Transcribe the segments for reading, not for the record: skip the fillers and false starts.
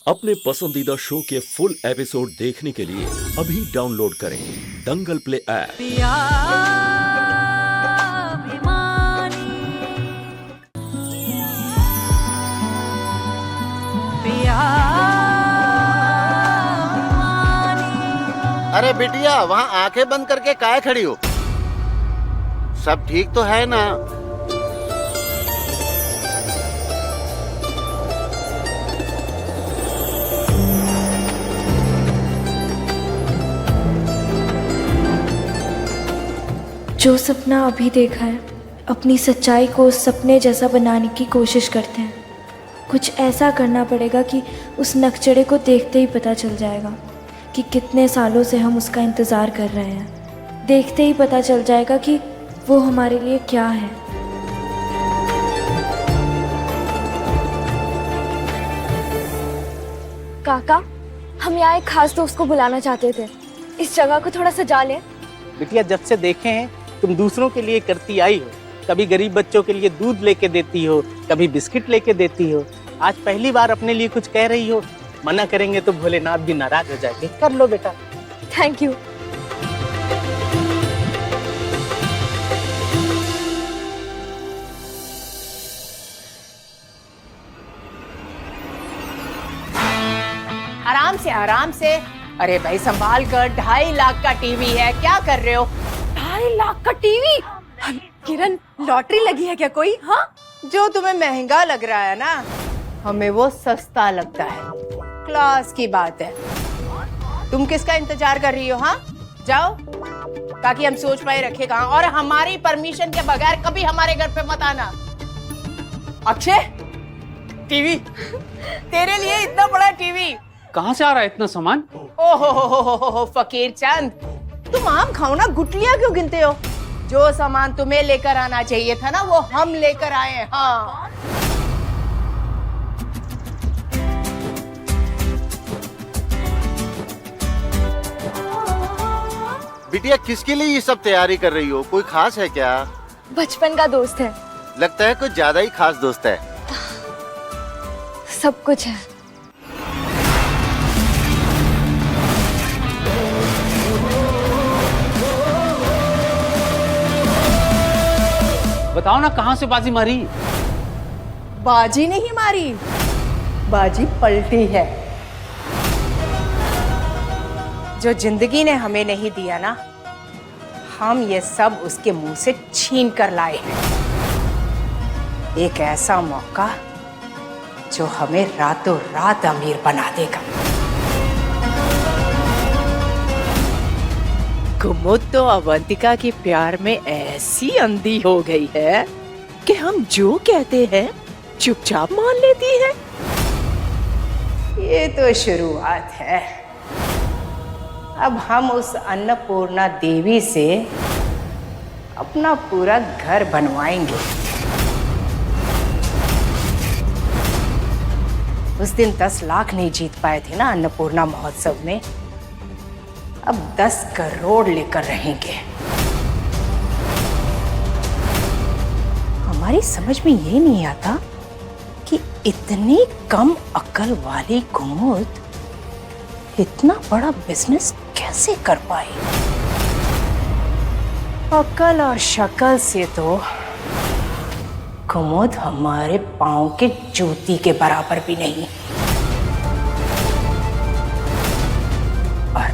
अपने पसंदीदा शो के फुल एपिसोड देखने के लिए अभी डाउनलोड करें दंगल प्ले ऐप। अरे बिटिया, वहाँ आंखें बंद करके काहे खड़ी हो? सब ठीक तो है ना? जो सपना अभी देखा है, अपनी सच्चाई को उस सपने जैसा बनाने की कोशिश करते हैं। कुछ ऐसा करना पड़ेगा कि उस नकचड़े को देखते ही पता चल जाएगा कि कितने सालों से हम उसका इंतज़ार कर रहे हैं। देखते ही पता चल जाएगा कि वो हमारे लिए क्या है। काका, हम यहाँ एक खास दोस्त को बुलाना चाहते थे। इस जगह को थोड़ा सजा लें। बिटिया, जब से देखे हैं तुम दूसरों के लिए करती आई हो। कभी गरीब बच्चों के लिए दूध लेके देती हो, कभी बिस्किट लेके देती हो। आज पहली बार अपने लिए कुछ कह रही हो। मना करेंगे तो भोलेनाथ भी नाराज हो जाएंगे। कर लो बेटा। Thank you. आराम से। अरे भाई संभाल कर, 2.5 लाख का टीवी है, क्या कर रहे हो? 2.5 लाख का टीवी? किरण, लॉटरी लगी है क्या कोई? हाँ, जो तुम्हें महंगा लग रहा है ना, हमें वो सस्ता लगता है। क्लास की बात है। तुम किसका इंतजार कर रही हो? हाँ, जाओ, ताकि हम सोच पाए रखे कहाँ। और हमारी परमिशन के बगैर कभी हमारे घर पे मत आना। अक्षय, टीवी तेरे लिए, इतना बड़ा टीवी। कहाँ से आ रहा है इतना सामान? ओहो फकीर चंद, तुम आम खाओ ना, गुटलियां क्यों गिनते हो? जो सामान तुम्हें लेकर आना चाहिए था ना, वो हम लेकर आए हैं। हाँ, बिटिया, किसके लिए ये सब तैयारी कर रही हो? कोई खास है क्या? बचपन का दोस्त है। लगता है कुछ ज्यादा ही खास दोस्त है। सब कुछ है। बताओ ना, कहाँ से बाजी मारी? बाजी नहीं मारी, बाजी पलटी है। जो जिंदगी ने हमें नहीं दिया ना, हम ये सब उसके मुंह से छीन कर लाए हैं। एक ऐसा मौका जो हमें रातों रात अमीर बना देगा। कुमुद तो अवंतिका के प्यार में ऐसी अंधी हो गई है कि हम जो कहते हैं चुपचाप मान लेती है। ये तो शुरुआत है। अब हम उस अन्नपूर्णा देवी से अपना पूरा घर बनवाएंगे। उस दिन 10 लाख नहीं जीत पाए थे ना अन्नपूर्णा महोत्सव में, अब 10 करोड़ लेकर रहेंगे। हमारी समझ में ये नहीं आता कि इतनी कम अकल वाली कुमुद इतना बड़ा बिजनेस कैसे कर पाई। अकल और शक्ल से तो कुमुद हमारे पांव के जूती के बराबर भी नहीं। और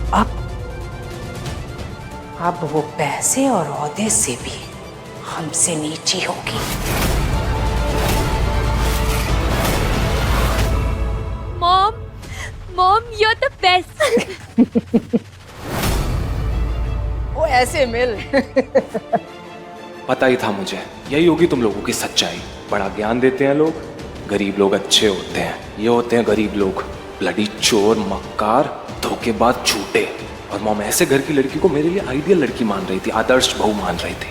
अब वो पैसे और ओहदे से भी हमसे नीची होगी। Mom, you're the best। वो ऐसे मिल। पता ही था मुझे, यही होगी तुम लोगों की सच्चाई। बड़ा ज्ञान देते हैं लोग, गरीब लोग अच्छे होते हैं। ये होते हैं गरीब लोग, ब्लडी चोर, मक्कार, धोखेबाज, झूठे। और मॉम ऐसे घर की लड़की को मेरे लिए आइडियल लड़की मान रही थी, आदर्श बहू मान रही थी।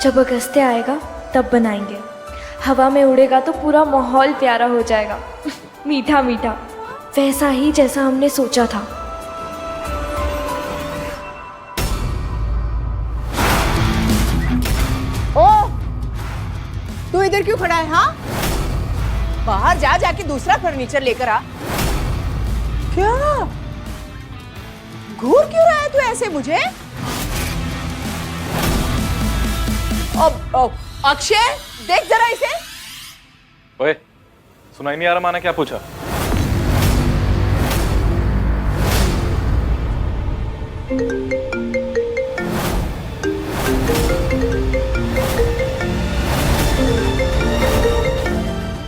जब अगस्त्य आएगा तब बनाएंगे। हवा में उड़ेगा तो पूरा माहौल प्यारा हो जाएगा। मीठा मीठा, वैसा ही जैसा हमने सोचा था। ओ, तू इधर क्यों खड़ा है? हाँ, बाहर जा, जाके दूसरा फर्नीचर लेकर आ। क्या घूर क्यों रहा है तू ऐसे मुझे? अब अक्षय, देख जरा इसे। ओए, सुनाई नहीं आ रहा माना क्या पूछा?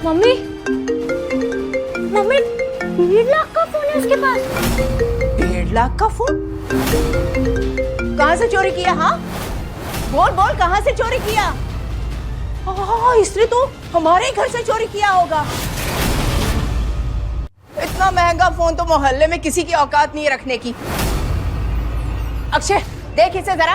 मम्मी, मम्मी 1.5 लाख का फोन है उसके पास। 1.5 लाख का फोन कहाँ से चोरी किया? हाँ, बोल बोल, कहाँ से चोरी किया? हाँ, इसने तो हमारे घर से चोरी किया होगा। इतना महंगा फोन तो मोहल्ले में किसी की औकात नहीं है रखने की। अक्षय, देख इसे जरा।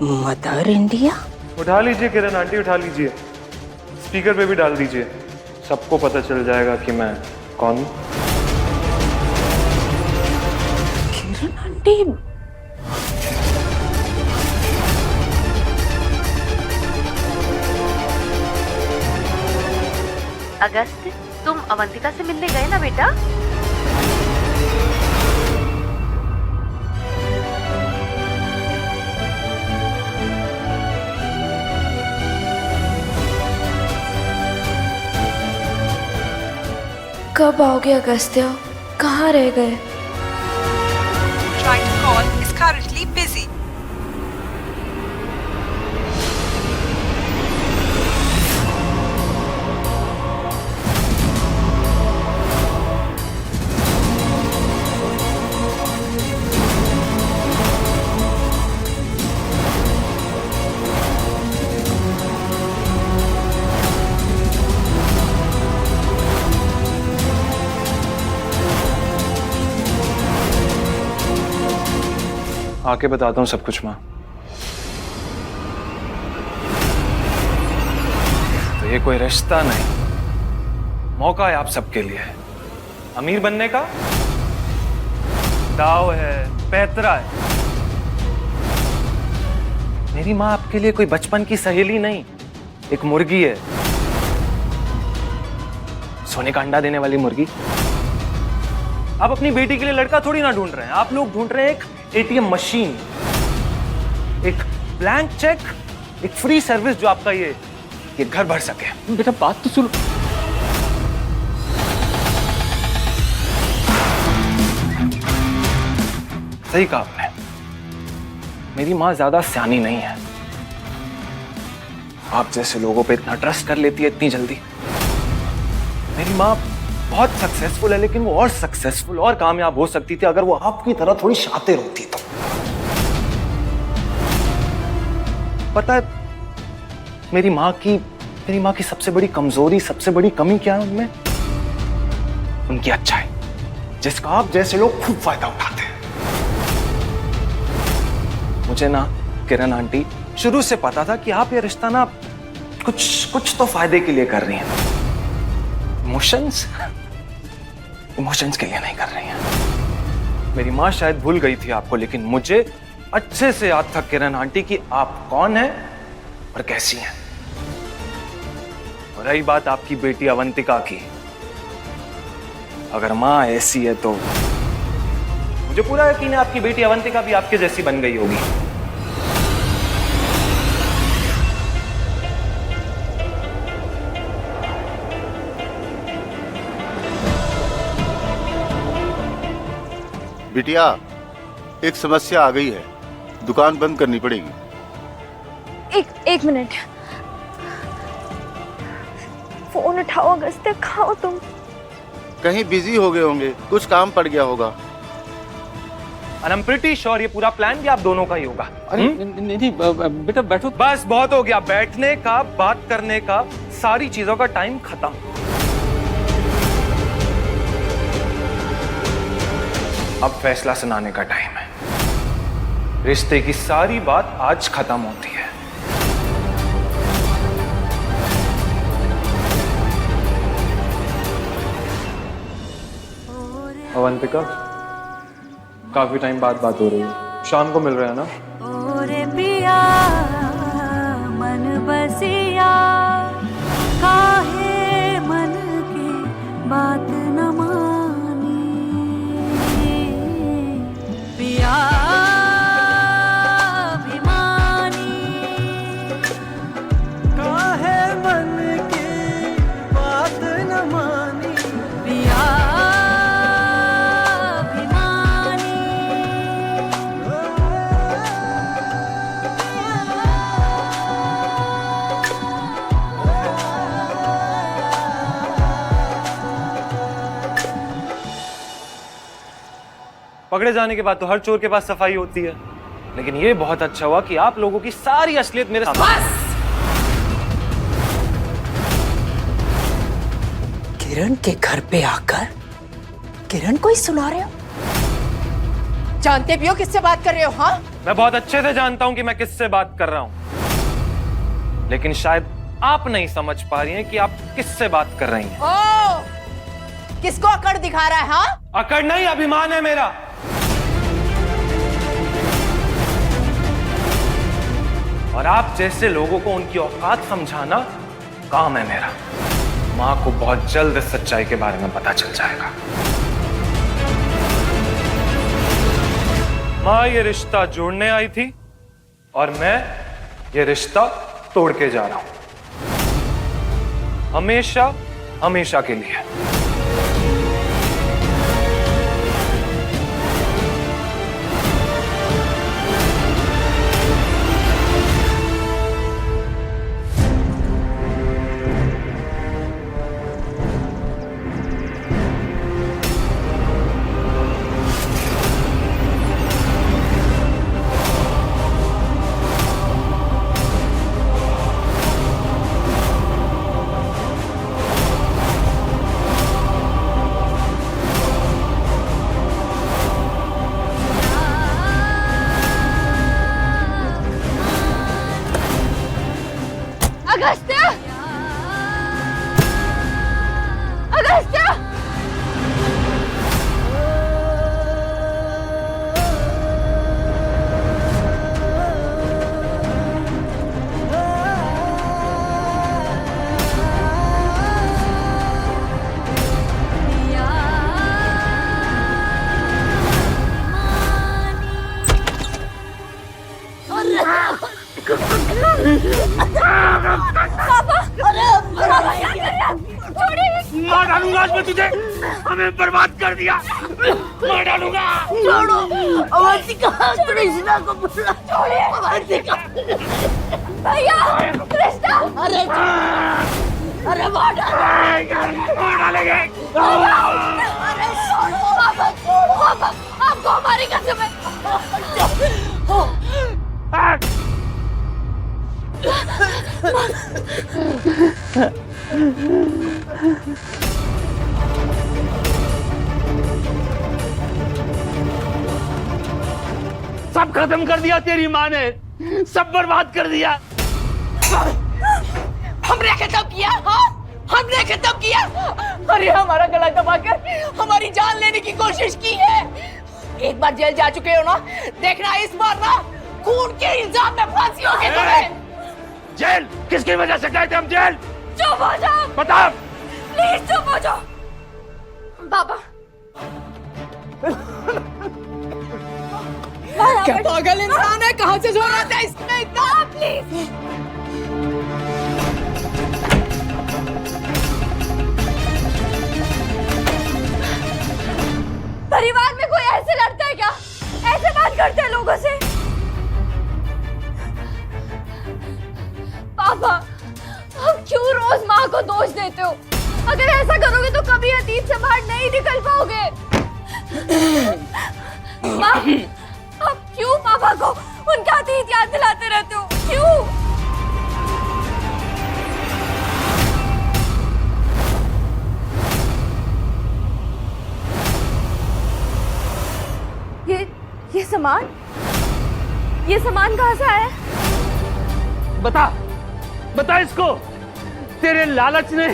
Mother India. उठा लीजिए किरण आंटी, उठा लीजिए, स्पीकर पे भी डाल दीजिए, सबको पता चल जाएगा कि मैं कौन हूं। किरण आंटी, अगस्त, तुम अवंतिका से मिलने गए ना बेटा? कब आओगे अगस्त्या? कहाँ रह गए? Trying to call is currently busy. आके बताता हूँ सब कुछ माँ। तो ये कोई रिश्ता नहीं, मौका है आप सबके लिए। अमीर बनने का दाव है, पैतरा है। मेरी माँ आपके लिए कोई बचपन की सहेली नहीं, एक मुर्गी है, सोने का अंडा देने वाली मुर्गी। आप अपनी बेटी के लिए लड़का थोड़ी ना ढूंढ रहे हैं, आप लोग ढूंढ रहे हैं एक एटीएम मशीन, एक ब्लैंक चेक, एक फ्री सर्विस जो आपका ये घर भर सके। बेटा बात तो सुनो। सही कहा आपने, मेरी माँ ज्यादा सियानी नहीं है। आप जैसे लोगों पे इतना ट्रस्ट कर लेती है इतनी जल्दी। मेरी माँ बहुत सक्सेसफुल है, लेकिन वो और सक्सेसफुल और कामयाब हो सकती थी अगर वो आपकी तरह थोड़ी शातिर होती तो। पता है मेरी माँ की सबसे बड़ी कमजोरी, सबसे बड़ी कमी क्या है उनमें? उनकी अच्छाई, जिसका आप जैसे लोग खूब फायदा उठाते हैं। मुझे ना किरण आंटी शुरू से पता था कि आप ये रिश्ता ना कुछ तो फायदे के लिए कर रही हैं। इमोशंस के लिए नहीं कर रही हैं। मेरी माँ शायद भूल गई थी आपको, लेकिन मुझे अच्छे से याद था किरण आंटी कि आप कौन हैं और कैसी हैं। और रही बात आपकी बेटी अवंतिका की, अगर माँ ऐसी है तो मुझे पूरा यकीन है आपकी बेटी अवंतिका भी आपके जैसी बन गई होगी। बिटिया, एक समस्या आ गई है, दुकान बंद करनी पड़ेगी। एक मिनट, फोन उठाओ अगस्त्या, खाओ तुम। कहीं बिजी हो गए होंगे, कुछ काम पड़ गया होगा। And I'm pretty sure ये पूरा प्लान भी आप दोनों का ही होगा। अरे नहीं बेटा बैठो। बस बहुत हो गया बैठने का, बात करने का, सारी चीजों का टाइम खत्म। अब फैसला सुनाने का टाइम है। रिश्ते की सारी बात आज खत्म होती है। अवंतिका, काफी टाइम बाद बात हो रही है, शाम को मिल रहे हैं ना? ओरे पिया मन बसिया काहे मन की बात न मानी पिया अभिमानी काहे मन की बात न मानी पिया पकड़े जाने के बाद तो हर चोर के पास सफाई होती है, लेकिन ये बहुत अच्छा हुआ कि आप लोगों की सारी असलियत मेरे सामने। किरण के घर पे आकर किरण को ही सुना रहे हो? जानते भी हो किससे बात कर रहे हो? हाँ, मैं बहुत अच्छे से जानता हूं कि मैं किससे बात कर रहा हूं, लेकिन शायद आप नहीं समझ पा रही हैं कि आप किससे बात कर रही हैं। ओ, किसको अकड़ दिखा रहा है? हाँ, अकड़ नहीं, अभिमान है मेरा। और आप जैसे लोगों को उनकी औकात समझाना काम है मेरा। मां को बहुत जल्द इस सच्चाई के बारे में पता चल जाएगा। मां ये रिश्ता जोड़ने आई थी और मैं ये रिश्ता तोड़ के जा रहा हूं, हमेशा हमेशा के लिए। मार डालूंगा आज मैं तुझे, हमें बर्बाद कर दिया, मार डालूंगा। छोड़ो अवंतिका, कृष्णा को बुला। छोड़िए अवंतिका। भैया कृष्णा, अरे अरे मार डालेंगे। अरे छोड़ो पापा, छोड़ो पापा, आपको हमारी कसम है। सब खत्म कर दिया तेरी माँ ने, सब बर्बाद कर दिया। हमने खत्म किया? हाँ, हमने खत्म किया। अरे हमारा गला दबाकर हमारी जान लेने की कोशिश की है। एक बार जेल जा चुके हो ना, देखना इस बार ना खून के इल्जाम में फांसी होगी तुम्हें। जेल किसकी वजह से गए थे हम जेल? चुप हो जाओ। बता। प्लीज चुप हो जाओ। बाबा क्या पागल इंसान है, कहाँ से जोड़ा था इसने इतना? प्लीज परिवार में कोई ऐसे लड़ता है क्या? ऐसे बात करते हैं लोगों से? पापा आप क्यों रोज माँ को दोष देते हो? अगर ऐसा करोगे तो कभी अतीत से बाहर नहीं निकल पाओगे। माँ आप क्यों पापा को उनका अतीत याद दिलाते रहते हो? क्यों? ये सामान ये सामान कहाँ से आया? बता बता इसको, तेरे लालच ने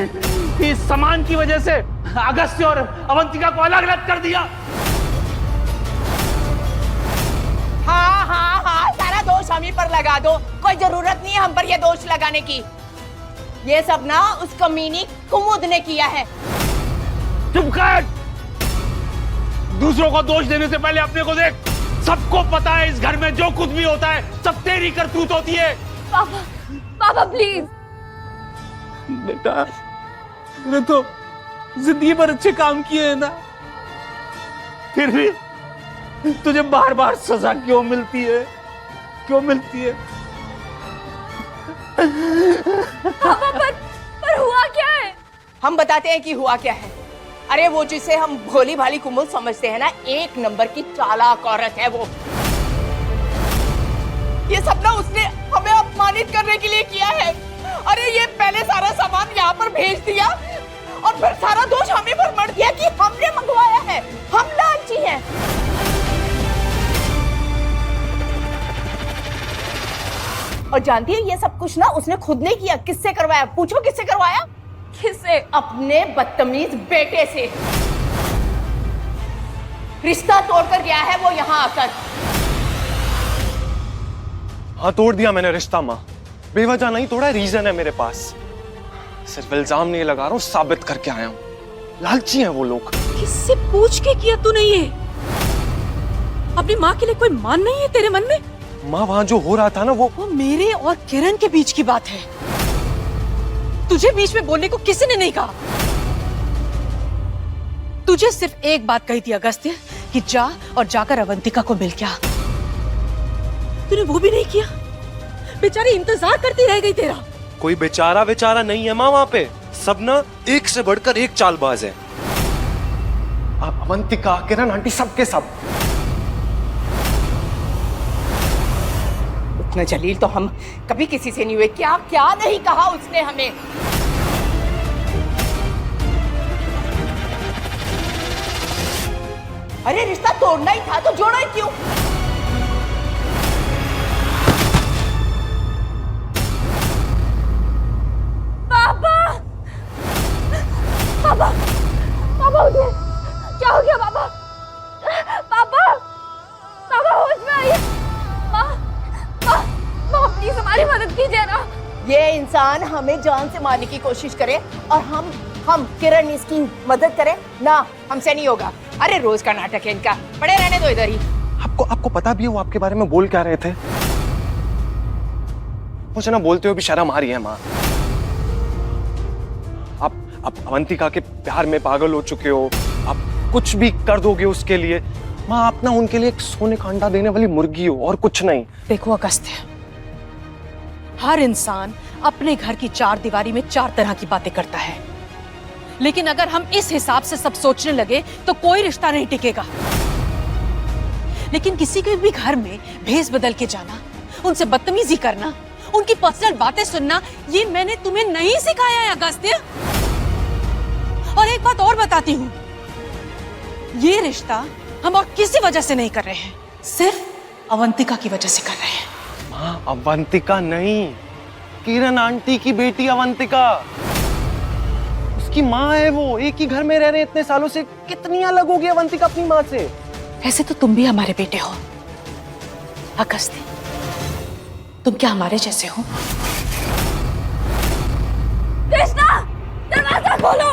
इस सामान की वजह से अगस्त्य और अवंतिका को अलग अलग कर दिया। हाँ हाँ हाँ, सारा दोष हम ही पर लगा दो, कोई जरूरत नहीं है हम पर ये दोष लगाने की। ये सब ना उस कमीनी कुमुद ने किया है। चुप कर, दूसरों को दोष देने से पहले अपने को देख। सबको पता है इस घर में जो कुछ भी होता है सब तेरी करतूत होती है। पापा, पापा प्लीज। बेटा, तूने तो जिंदगी भर अच्छे काम किए हैं ना, फिर भी तुझे बार बार सजा क्यों मिलती है, क्यों मिलती है? पापा पर हुआ क्या है? हम बताते हैं कि हुआ क्या है। अरे वो जिसे हम भोली भाली कुमुद समझते हैं ना, एक नंबर की चालाक औरत है वो। ये सब ना उसने हमें अपमानित करने के लिए किया है। अरे ये पहले सारा सामान यहाँ पर भेज दिया और फिर सारा दोष हमें पर मढ़ दिया कि हमने मंगवाया है, हम लालची हैं। और जानती है ये सब कुछ ना उसने खुद नहीं किया। किससे करवाया? पूछो किससे करवाया? किससे? अपने बदतमीज बेटे से। रिश्ता तोड़कर गया है वो यहाँ आकर। हाँ, तोड़ दिया मैंने रिश्ता माँ, बेवजह नहीं तोड़ा, रीजन है मेरे पास। सिर्फ इल्जाम नहीं लगा रहा हूँ, साबित करके आया हूँ। लालची हैं वो लोग। किससे पूछ के किया तूने ये? अपनी माँ के लिए कोई मान नहीं है तेरे मन में? माँ, वहाँ जो हो रहा था ना वो मेरे और किरण के बीच की बात है। तुझे बीच में बोलने को किसी ने नहीं कहा। तुझे सिर्फ एक बात कही थी अगस्त्य कि जा और जाकर अवंतिका को मिल के आ। तूने वो भी नहीं किया। बेचारी इंतजार करती रह गई तेरा। कोई बेचारा बेचारा नहीं है माँ, वहाँ पे सब ना एक से बढ़कर एक चालबाज है। अवंतिका, किरण आंटी, सबके सब। इतना जलील तो हम कभी किसी से नहीं हुए। क्या क्या नहीं कहा उसने हमें। अरे रिश्ता तोड़ना ही था तो जोड़ा ही क्यों? पापा, पापा, पापा उठिए। क्या हो गया पापा? पापा, पापा होश में आइए। माँ प्लीज हमारी मदद कीजिए ना। ये इंसान हमें जान से मारने की कोशिश करे और हम किरण इसकी मदद करें ना, हमसे नहीं होगा। अरे रोज का नाटक है इनका, पड़े रहने दो इधर ही। आपको पता भी है वो आपके बारे में बोल क्या रहे थे? मुझे ना बोलते हुए भी शर्म आ रही है माँ। आप अवंतिका के प्यार में पागल हो चुके हो, आप कुछ भी कर दोगे उसके लिए। माँ, आप ना उनके लिए एक सोने का अंडा देने वाली मुर्गी हो और कुछ नहीं। देखो अगस्त्य, हर इंसान अपने घर की चार दीवारी में चार तरह की बातें करता है, लेकिन अगर हम इस हिसाब से सब सोचने लगे तो कोई रिश्ता नहीं टिकेगा। लेकिन किसी के भी घर में भेस बदल के जाना, उनसे बदतमीजी करना, उनकी पर्सनल बातें सुनना, ये मैंने तुम्हें नहीं सिखाया है अगस्त्य। और एक बात और बताती हूँ, ये रिश्ता हम और किसी वजह से नहीं कर रहे हैं, सिर्फ अवंतिका की वजह से कर रहे हैं। माँ, अवंतिका नहीं, किरण आंटी की बेटी अवंतिका। उसकी माँ है वो, एक ही घर में रह रहे इतने सालों से। कितनी अलग होगी अवंतिका अपनी माँ से। ऐसे तो तुम भी हमारे बेटे हो अगस्त्य, तुम क्या हमारे जैसे हो? कृष्णा, दरवाजा खोलो।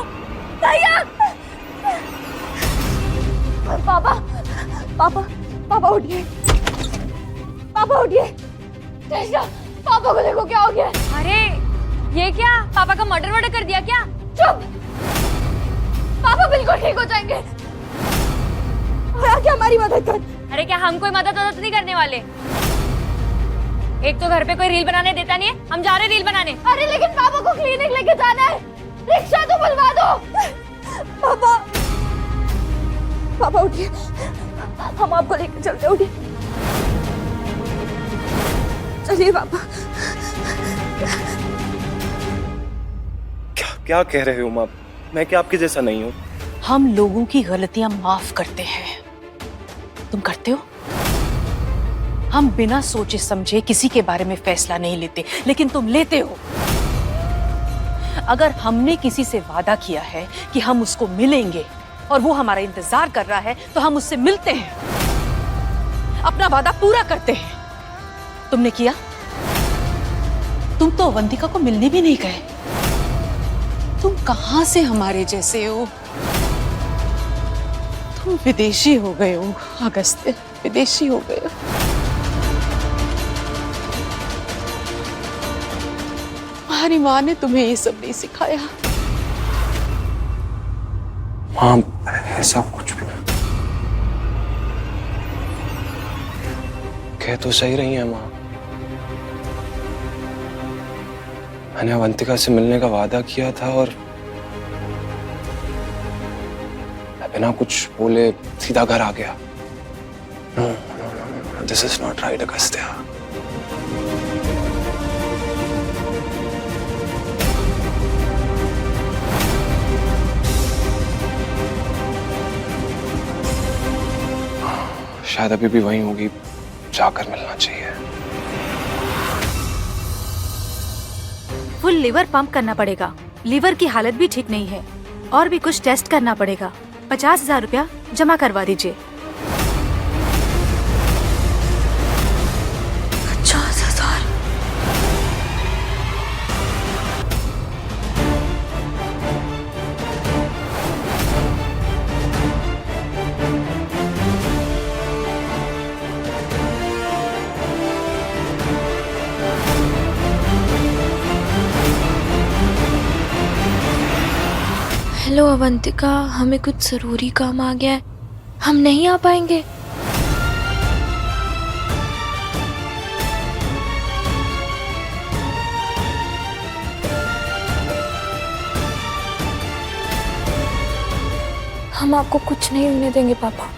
भैया, पापा, पापा, पापा उठिए। पापा उठिए। कृष्णा, पापा को देखो क्या हो गया। अरे ये क्या, पापा का मर्डर कर दिया क्या? चुप, पापा बिल्कुल ठीक हो जाएंगे। आके हमारी मदद कर। अरे क्या हम कोई मदद नहीं करने वाले? एक तो घर पे कोई रील बनाने देता नहीं है, हम जा रहे रील बनाने। अरे लेकिन पापा को क्लिनिक लेके जाना है, रिक्शा तो बुलवा दो। पापा, पापा उठिए, हम आपको लेकर चलते। उठिए, चलिए पापा। क्या कह रहे हो माँ? मैं क्या आपके जैसा नहीं हूँ? हम लोगों की गलतियां माफ करते हैं, तुम करते हो? हम बिना सोचे समझे किसी के बारे में फैसला नहीं लेते, लेकिन तुम लेते हो। अगर हमने किसी से वादा किया है कि हम उसको मिलेंगे और वो हमारा इंतजार कर रहा है, तो हम उससे मिलते हैं, अपना वादा पूरा करते हैं। तुमने किया? तुम तो अवंतिका को मिलने भी नहीं गए। तुम कहां से हमारे जैसे हो? तुम विदेशी हो गए हो अगस्त्य, विदेशी हो गए हो। तुम्हारी माँ ने तुम्हें ये सब नहीं सिखाया। माँ ऐसा कुछ भी कह तो सही रही है माँ। मैंने अवंतिका से मिलने का वादा किया था और मैं बिना कुछ बोले सीधा घर आ गया। No no no, this is not right Agastya. शायद अभी भी वहीं होगी, जाकर मिलना चाहिए। फुल लिवर पंप करना पड़ेगा। लीवर की हालत भी ठीक नहीं है और भी कुछ टेस्ट करना पड़ेगा। 50,000 रुपया जमा करवा दीजिए। 50,000? हेलो अवंतिका, हमें कुछ जरूरी काम आ गया है, हम नहीं आ पाएंगे। हम आपको कुछ नहीं होने देंगे पापा,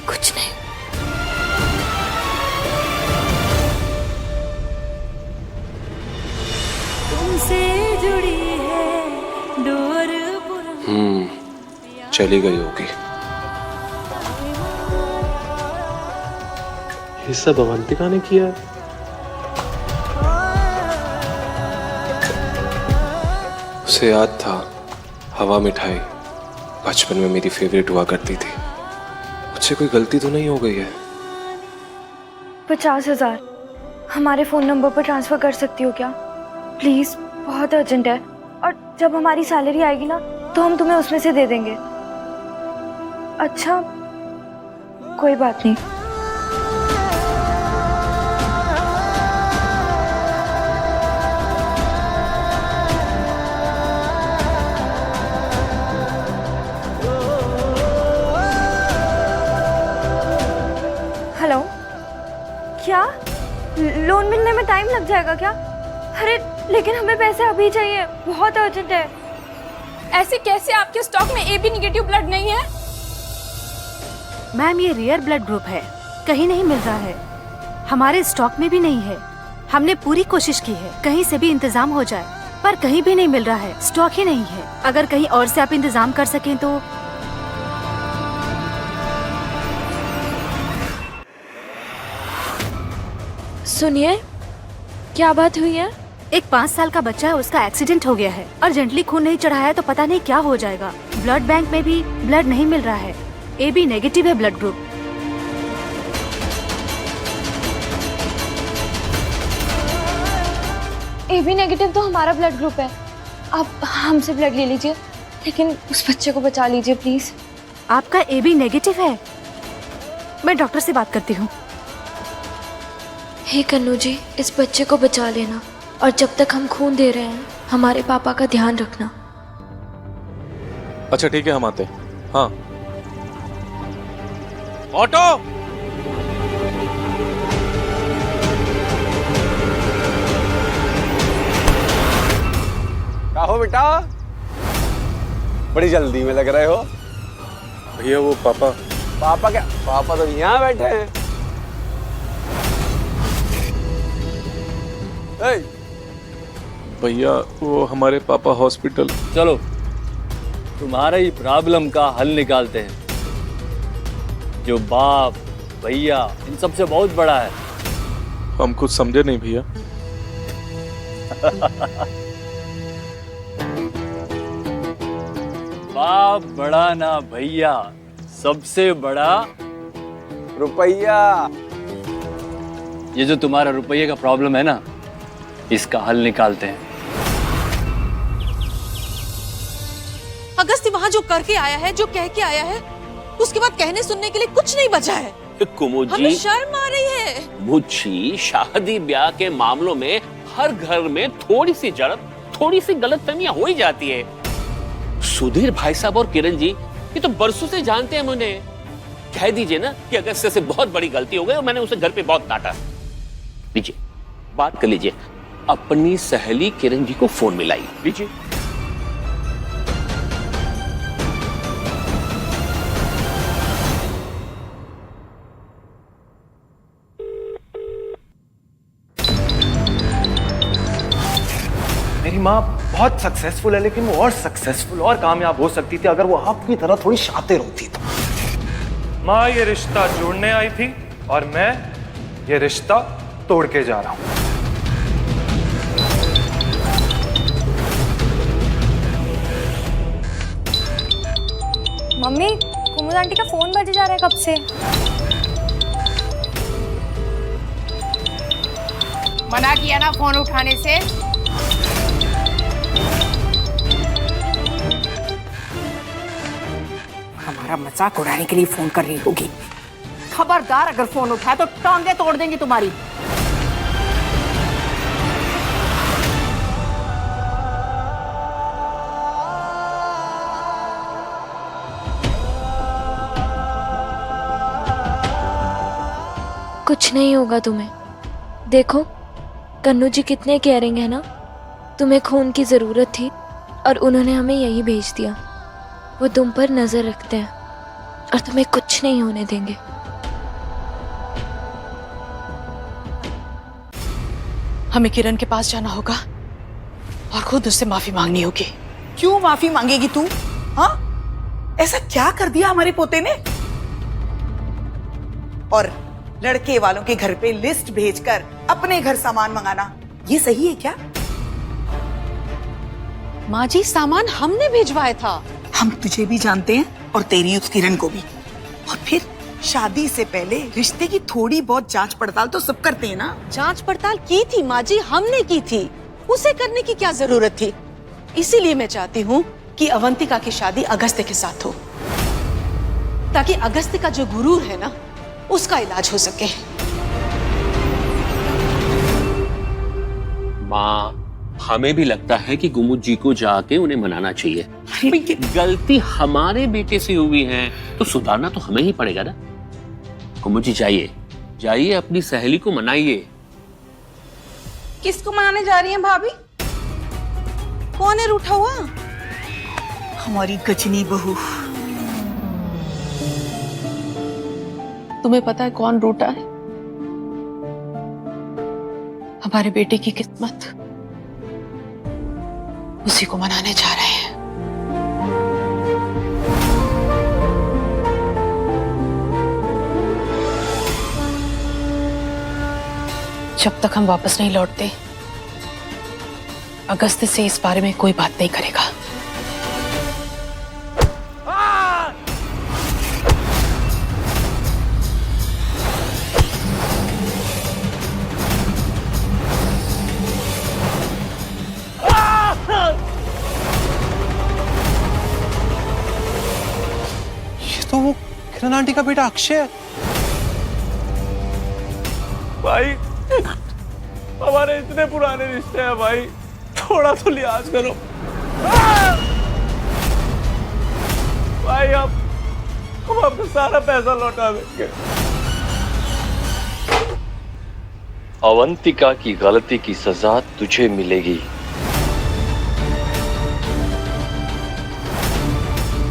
कुछ नहीं। तुमसे जुड़ी है डोर। चली गई होगी। ये सब अवंतिका ने किया। उसे याद था हवा मिठाई बचपन में मेरी फेवरेट हुआ करती थी। मुझसे कोई गलती तो नहीं हो गई है? 50,000 हमारे फोन नंबर पर ट्रांसफर कर सकती हो क्या प्लीज? बहुत अर्जेंट है, और जब हमारी सैलरी आएगी ना तो हम तुम्हें उसमें से दे देंगे। अच्छा, कोई बात नहीं। हेलो, क्या लोन मिलने में टाइम लग जाएगा क्या? अरे लेकिन हमें पैसे अभी चाहिए, बहुत अर्जेंट है। ऐसे कैसे आपके स्टॉक में AB नेगेटिव ब्लड नहीं है? मैम, ये रेयर ब्लड ग्रुप है, कहीं नहीं मिल रहा है। हमारे स्टॉक में भी नहीं है। हमने पूरी कोशिश की है कहीं से भी इंतजाम हो जाए, पर कहीं भी नहीं मिल रहा है, स्टॉक ही नहीं है। अगर कहीं और से आप इंतजाम कर सकें तो। सुनिए, क्या बात हुई है? एक 5 साल का बच्चा है, उसका एक्सीडेंट हो गया है। अर्जेंटली खून नहीं चढ़ाया तो पता नहीं क्या हो जाएगा। ब्लड बैंक में भी ब्लड नहीं मिल रहा है। AB नेगेटिव है ब्लड ग्रुप। AB नेगेटिव तो हमारा ब्लड ग्रुप है। आप हमसे ब्लड ले लीजिए, लेकिन उस बच्चे को बचा लीजिए प्लीज। आपका AB नेगेटिव है? मैं डॉक्टर से बात करती हूँ। हे कन्नू जी, इस बच्चे को बचा लेना, और जब तक हम खून दे रहे हैं हमारे पापा का ध्यान रखना। अच्छा ठीक है, हम आते हैं। हाँ, ऑटो। क्या हो बेटा, बड़ी जल्दी में लग रहे हो? भैया वो पापा। पापा क्या? पापा तो यहाँ बैठे हैं। भैया वो हमारे पापा हॉस्पिटल। चलो तुम्हारे ही प्रॉब्लम का हल निकालते हैं। जो बाप भैया इन सबसे बहुत बड़ा है। हम कुछ समझे नहीं भैया। बाप बड़ा ना भैया, सबसे बड़ा रुपया। ये जो तुम्हारा रुपये का प्रॉब्लम है ना, इसका हल निकालते हैं। अगस्ती वहाँ जो करके आया है, जो कह के आया है, उसके बाद कहने सुनने के लिए कुछ नहीं बचा है। कुमुद हमें जी, शर्म आ रही है। मुझी शादी ब्याह के मामलों में हर घर में थोड़ी सी जड़त, थोड़ी सी गलतफहमियां हो ही जाती है। सुधीर भाई साहब और किरण जी ये तो बरसों से जानते हैं मुझे। कह दीजिए ना कि अगस्त्य से बहुत बड़ी गलती हो गई और मैंने उसे घर पे बहुत डांटा। लीजिए बात कर लीजिए, अपनी सहेली किरण जी को फोन मिलाई। लीजिए। मेरी माँ बहुत सक्सेसफुल है, लेकिन वो और सक्सेसफुल और कामयाब हो सकती थी अगर वो आपकी तरह थोड़ी शातिर होती तो। माँ ये रिश्ता जोड़ने आई थी और मैं ये रिश्ता तोड़ के जा रहा हूँ। मम्मी, कुमुद आंटी का फोन बजे जा रहा है कब से। मना किया ना फोन उठाने से। हमारा मजाक उड़ाने के लिए फोन कर रही होगी। खबरदार अगर फोन उठाया तो टांगे तोड़ देंगे तुम्हारी। कुछ नहीं होगा तुम्हें। देखो कन्नू जी कितने केयरिंग है ना। तुम्हें खून की जरूरत थी और उन्होंने हमें यही भेज दिया। वो तुम पर नजर रखते हैं और तुम्हें कुछ नहीं होने देंगे। हमें किरण के पास जाना होगा और खुद उससे माफी मांगनी होगी। क्यों माफी मांगेगी तू? हाँ, ऐसा क्या कर दिया हमारे पोते ने? और लड़के वालों के घर पे लिस्ट भेजकर अपने घर सामान मंगाना, ये सही है क्या? माँ जी, सामान हमने भिजवाया था। हम तुझे भी जानते हैं और तेरी उस किरण को भी। और फिर शादी से पहले रिश्ते की थोड़ी बहुत जांच पड़ताल तो सब करते हैं ना। जांच पड़ताल की थी माँ जी, हमने की थी। उसे करने की क्या जरूरत थी? इसीलिए मैं चाहती हूँ कि अवंतिका की शादी अगस्त्य के साथ हो, ताकि अगस्त्य का जो गुरूर है ना, उसका इलाज हो सके। माँ, हमें भी लगता है कि कुमुद जी को जाके उन्हें मनाना चाहिए। गलती हमारे बेटे से हुई है तो सुधारना तो हमें ही पड़ेगा ना। कुमुद जी जाइए, जाइए अपनी सहेली को मनाइए। किसको मनाने जा रही हैं भाभी? कौन है रूठा हुआ? हमारी गजनी बहू। तुम्हें पता है कौन रूठा है? हमारे बेटे की किस्मत। उसी को मनाने जा रहे हैं। जब तक हम वापस नहीं लौटते, अगस्त्य से इस बारे में कोई बात नहीं करेगा। तो वो किरण आंटी का बेटा अक्षय है। भाई हमारे इतने पुराने रिश्ते हैं भाई, थोड़ा तो लिहाज करो भाई। हम आपका सारा पैसा लौटा देंगे। अवंतिका की गलती की सजा तुझे मिलेगी।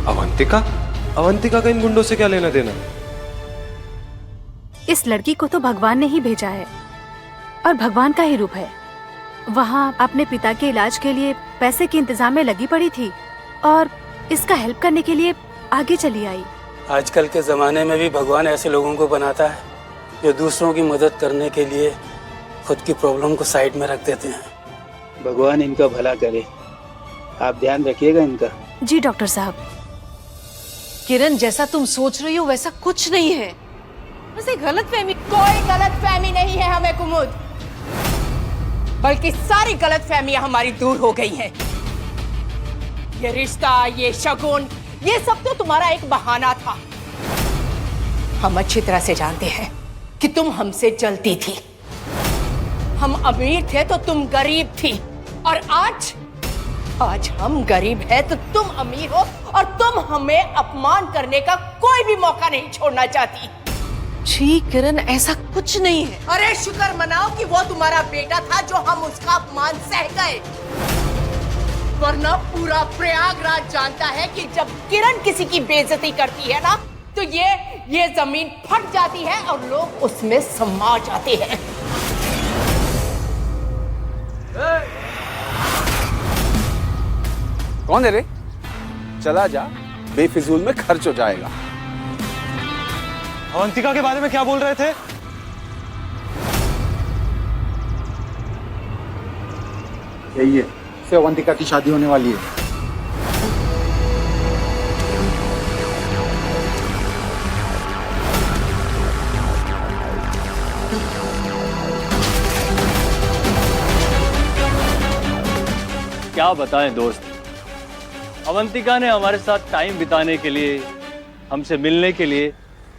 अवंतिका? अवंतिका का इन गुंडों से क्या लेना देना? इस लड़की को तो भगवान ने ही भेजा है और भगवान का ही रूप है। वहाँ अपने पिता के इलाज के लिए पैसे के इंतजाम में लगी पड़ी थी और इसका हेल्प करने के लिए आगे चली आई। आजकल के ज़माने में भी भगवान ऐसे लोगों को बनाता है जो दूसरों की मदद करने के लिए खुद की प्रॉब्लम को साइड में रख देते हैं। भगवान इनका भला करे, आप ध्यान रखिएगा इनका। जी डॉक्टर साहब। किरण, जैसा तुम सोच रही हो वैसा कुछ नहीं है, बस एक गलतफहमी। कोई गलतफहमी नहीं है हमें कुमुद, बल्कि सारी गलतफहमियां हमारी दूर हो गई हैं। ये रिश्ता, ये शगुन, ये सब तो तुम्हारा एक बहाना था। हम अच्छी तरह से जानते हैं कि तुम हमसे जलती थी। हम अमीर थे तो तुम गरीब थी, और आज हम गरीब हैं तो तुम अमीर हो, और तुम हमें अपमान करने का कोई भी मौका नहीं छोड़ना चाहती। जी किरण, ऐसा कुछ नहीं है। अरे शुक्र मनाओ कि वो तुम्हारा बेटा था जो हम उसका अपमान सह गए, वरना पूरा प्रयागराज जानता है कि जब किरण किसी की बेइज्जती करती है ना, तो ये जमीन फट जाती है और लोग उसमें समा जाते हैं। कौन है रे? चला जा, बेफिजूल में खर्च हो जाएगा। अवंतिका के बारे में क्या बोल रहे थे? यही है, से अवंतिका की शादी होने वाली है। क्या बताएं दोस्त, अवंतिका ने हमारे साथ टाइम बिताने के लिए, हमसे मिलने के लिए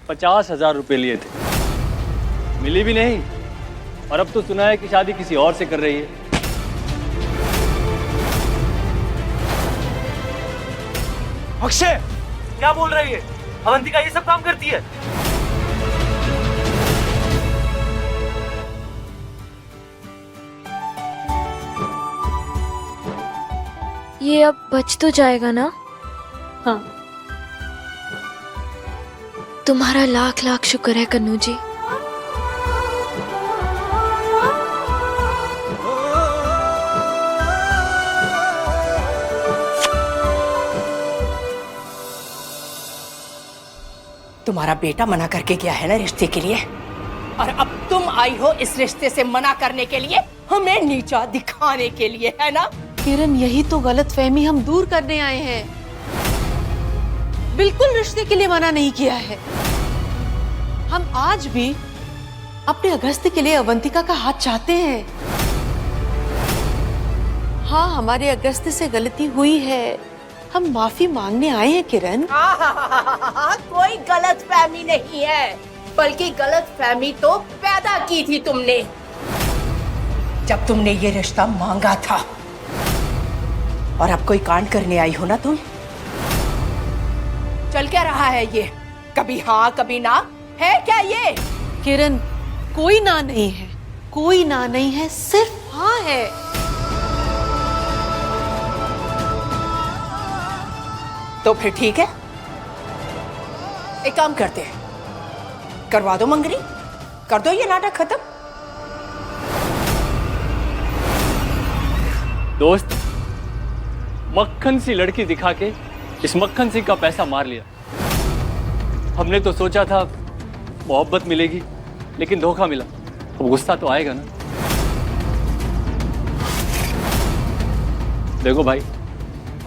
50,000 रुपए लिए थे। मिली भी नहीं, और अब तो सुना है कि शादी किसी और से कर रही है। अक्षय, क्या बोल रही है? अवंतिका ये सब काम करती है? ये अब बच तो जाएगा ना? हाँ। तुम्हारा लाख लाख शुक्र है कन्नू जी। तुम्हारा बेटा मना करके गया है ना रिश्ते के लिए, और अब तुम आई हो इस रिश्ते से मना करने के लिए, हमें नीचा दिखाने के लिए, है ना? किरण, यही तो गलतफहमी हम दूर करने आए हैं। बिल्कुल रिश्ते के लिए मना नहीं किया है। हम आज भी अपने अगस्त के लिए अवंतिका का हाथ चाहते हैं। हाँ, हमारे अगस्त से गलती हुई है, हम माफी मांगने आए हैं किरण। कोई गलतफहमी नहीं है, बल्कि गलतफहमी तो पैदा की थी तुमने जब तुमने ये रिश्ता मांगा था, और अब कोई कांड करने आई हो ना तुम। चल क्या रहा है ये? कभी हाँ कभी ना, है क्या ये? किरण, कोई ना नहीं है, कोई ना नहीं है, सिर्फ हाँ है। तो फिर ठीक है, एक काम करते हैं, करवा दो मंगनी, कर दो ये नाटक खत्म। दोस्त, मक्खन सी लड़की दिखा के इस मक्खन सिंह का पैसा मार लिया। हमने तो सोचा था मोहब्बत मिलेगी, लेकिन धोखा मिला। अब गुस्सा तो आएगा ना। देखो भाई,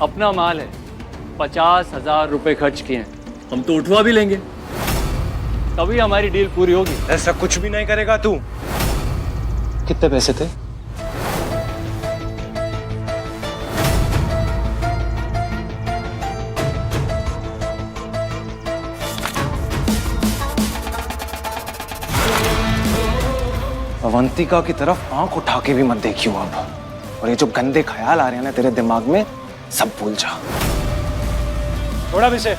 अपना माल है, 50,000 रुपए खर्च किए हैं, हम तो उठवा भी लेंगे, तभी हमारी डील पूरी होगी। ऐसा कुछ भी नहीं करेगा तू। कितने पैसे थे? अवंतिका की तरफ आंख उठा के भी मत देखियो अब, और ये जो गंदे ख्याल आ रहे हैं ना तेरे दिमाग में, सब भूल जा। थोड़ा भी से।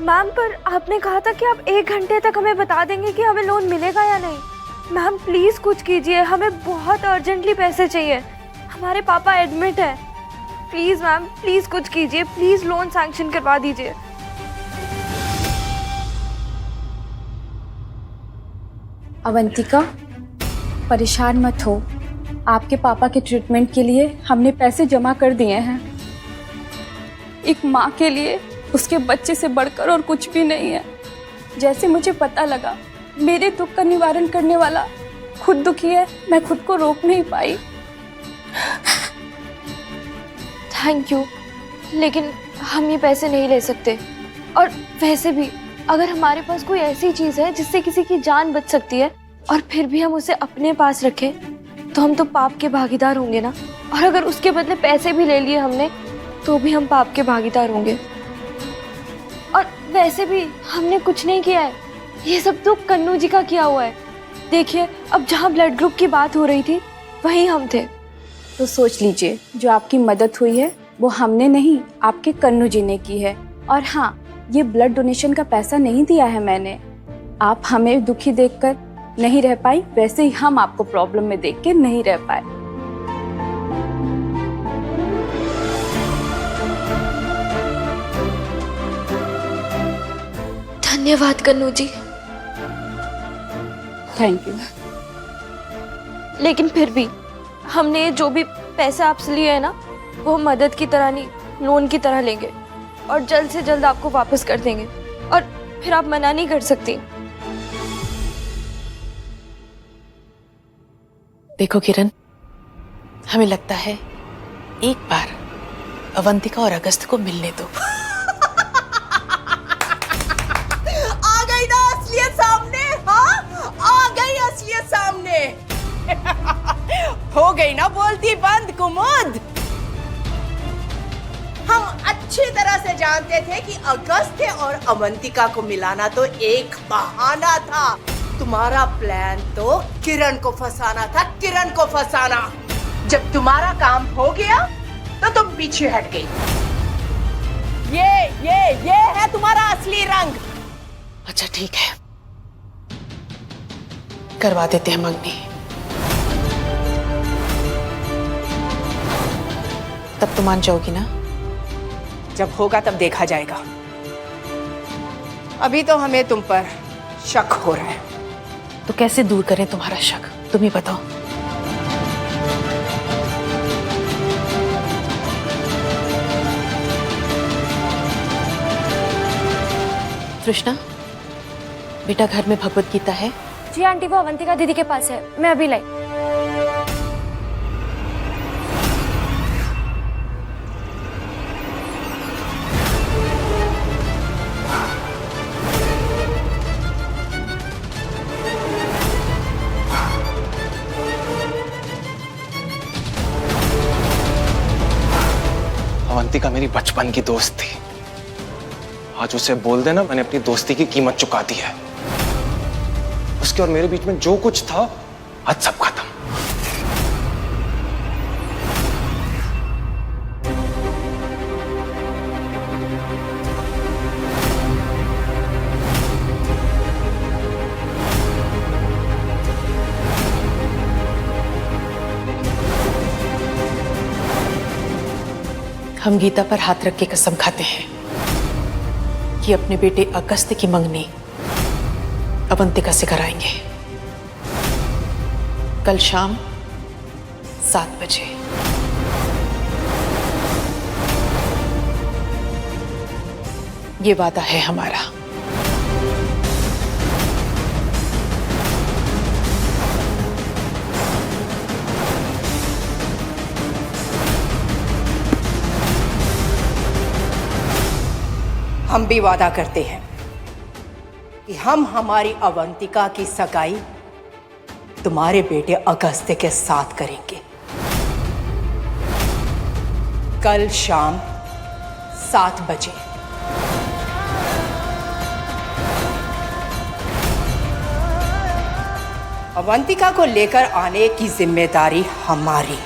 मैम, पर आपने कहा था कि आप 1 घंटे तक हमें बता देंगे कि हमें लोन मिलेगा या नहीं। मैम प्लीज कुछ कीजिए, हमें बहुत अर्जेंटली पैसे चाहिए, हमारे पापा एडमिट है। प्लीज मैम, प्लीज कुछ कीजिए, प्लीज लोन सैंक्शन करवा दीजिए। अवंतिका, परेशान मत हो, आपके पापा के ट्रीटमेंट के लिए हमने पैसे जमा कर दिए हैं। एक माँ के लिए उसके बच्चे से बढ़कर और कुछ भी नहीं है। जैसे मुझे पता लगा मेरे दुख का निवारण करने वाला खुद दुखी है, मैं खुद को रोक नहीं पाई। थैंक यू, लेकिन हम ये पैसे नहीं ले सकते। और वैसे भी अगर हमारे पास कोई ऐसी चीज़ है जिससे किसी की जान बच सकती है और फिर भी हम उसे अपने पास रखें तो हम तो पाप के भागीदार होंगे ना। और अगर उसके बदले पैसे भी ले लिए हमने तो भी हम पाप के भागीदार होंगे। और वैसे भी हमने कुछ नहीं किया है, ये सब तो कन्नू जी का किया हुआ है। देखिए, अब जहाँ ब्लड ग्रुप की बात हो रही थी वहीं हम थे। तो सोच लीजिए, जो आपकी मदद हुई है वो हमने नहीं, आपके कन्नू जी ने की है। और हाँ, ये ब्लड डोनेशन का पैसा नहीं दिया है मैंने। आप हमें दुखी देखकर नहीं रह पाई, वैसे ही हम आपको प्रॉब्लम में देख के नहीं रह पाए। धन्यवाद कन्नू जी। Thank you. लेकिन फिर भी हमने जो भी पैसे आपसे लिए है ना, वो मदद की तरह नहीं, लोन की तरह लेंगे और जल्द से जल्द आपको वापस कर देंगे। और फिर आप मना नहीं कर सकती। देखो किरण, हमें लगता है एक बार अवंतिका और अगस्त को मिलने दो। आ गई ना असलियत सामने। हाँ, आ गई असलियत सामने। हो गई ना बोलती बंद कुमुद। हम अच्छी तरह से जानते थे कि अगस्त्य और अवंतिका को मिलाना तो एक बहाना था। तुम्हारा प्लान तो किरण को फंसाना था, किरण को फंसाना। जब तुम्हारा काम हो गया तो तुम पीछे हट गई। ये है तुम्हारा असली रंग। अच्छा ठीक है, करवा देते हैं मंगनी। तब तुम मान जाओगी ना? जब होगा तब देखा जाएगा। अभी तो हमें तुम पर शक हो रहा है। तो कैसे दूर करें तुम्हारा शक, तुम ही बताओ। कृष्णा, बेटा घर में भगवत गीता है? जी आंटी, वो अवंतिका दीदी के पास है, मैं अभी लाई। अवंतिका मेरी बचपन की दोस्त थी। आज उसे बोल देना मैंने अपनी दोस्ती की कीमत चुका दी है। उसके और मेरे बीच में जो कुछ था आज सब खत्म। हम गीता पर हाथ रख के कसम खाते हैं कि अपने बेटे अगस्त्य की मंगनी अवंतिका से कराएंगे कल शाम 7 बजे। ये वादा है हमारा। हम भी वादा करते हैं कि हम हमारी अवंतिका की सगाई तुम्हारे बेटे अगस्त्य के साथ करेंगे कल शाम 7 बजे। अवंतिका को लेकर आने की जिम्मेदारी हमारी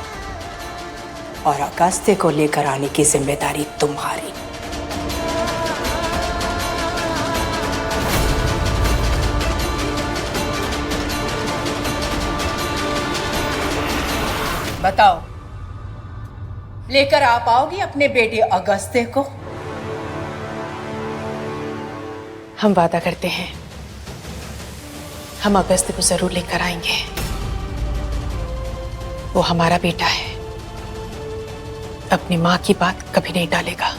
और अगस्त्य को लेकर आने की जिम्मेदारी तुम्हारी। बताओ, लेकर आ पाओगी अपने बेटे अगस्त्य को? हम वादा करते हैं हम अगस्त्य को जरूर लेकर आएंगे। वो हमारा बेटा है, अपनी माँ की बात कभी नहीं टालेगा।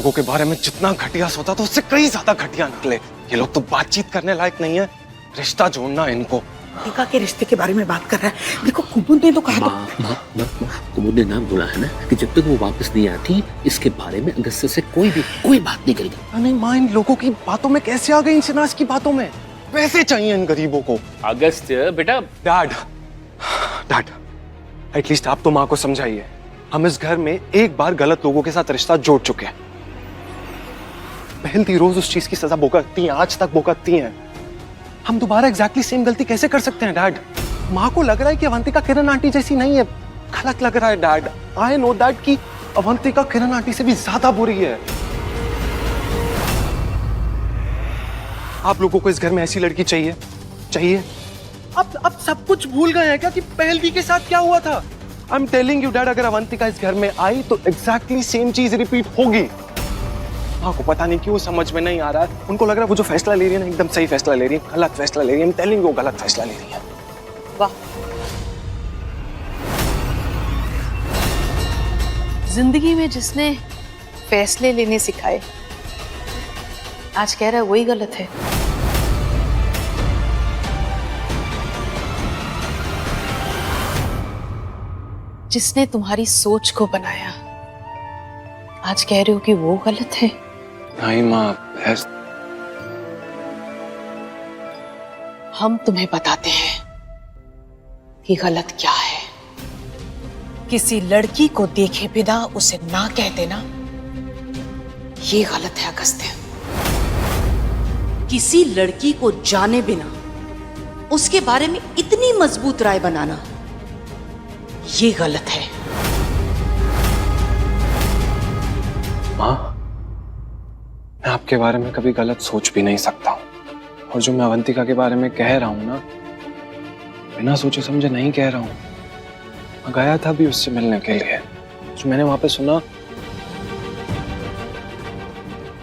लोगों के बारे में जितना घटिया सोचा था उससे कई ज्यादा घटिया निकले। ये लोग तो बातचीत करने लायक नहीं है। रिश्ता जोड़ना इनको। टीका के रिश्ते के बारे में बात कर रहा है। देखो कुमुद ने तो कहा था। कुमुद ने नाम बोला है ना कि जब तक वो वापस नहीं आती इसके बारे में अगस्त से कोई बात नहीं करेगा। नहीं माँ, इन लोगों की बातों में कैसे आ गई? इन शनाज की बातों में पैसे चाहिए इन गरीबों को। अगस्त बेटा। डैड एटलीस्ट आप तो माँ को समझाइए। हम इस घर में एक बार गलत लोगों के साथ रिश्ता जोड़ चुके हैं। पहलती रोज उस चीज की सजा भुगतती हैं, आज तक भुगतती हैं। हम दोबारा एग्जैक्टली सेम गलती कैसे कर सकते हैं डैड? माँ को लग रहा है कि अवंतिका किरण आंटी जैसी नहीं है, गलत लग रहा है डैड। आई नो दैट कि अवंतिका किरण आंटी से भी ज्यादा बुरी है। आप लोगों को इस घर में ऐसी लड़की चाहिए? अब सब कुछ भूल गए हैं क्या कि पहलवी के साथ क्या हुआ था? I am telling you dad, अगर अवंतिका इस घर में आई तो एग्जैक्टली सेम चीज रिपीट होगी। माँ को पता नहीं क्यों समझ में नहीं आ रहा है। उनको लग रहा है वो जो फैसला ले रही है ना एकदम सही फैसला ले रही है, गलत फैसला ले रही है। आई एम टेलिंग यू गलत फैसला ले रही है। वाह, जिंदगी में जिसने फैसले लेने सिखाए आज कह रहा है वही गलत है। जिसने तुम्हारी सोच को बनाया आज कह रहे हो कि वो गलत है। नहीं माँ, हम तुम्हें बताते हैं कि गलत क्या है। किसी लड़की को देखे बिना उसे ना कह देना ये गलत है अगस्त्य। किसी लड़की को जाने बिना उसके बारे में इतनी मजबूत राय बनाना ये गलत है। माँ, मैं आपके बारे में कभी गलत सोच भी नहीं सकता हूँ। और जो मैं अवंतिका के बारे में कह रहा हूँ ना, बिना सोचे समझे नहीं कह रहा हूँ। मैं गया था भी उससे मिलने के लिए। जो मैंने वहां पे सुना,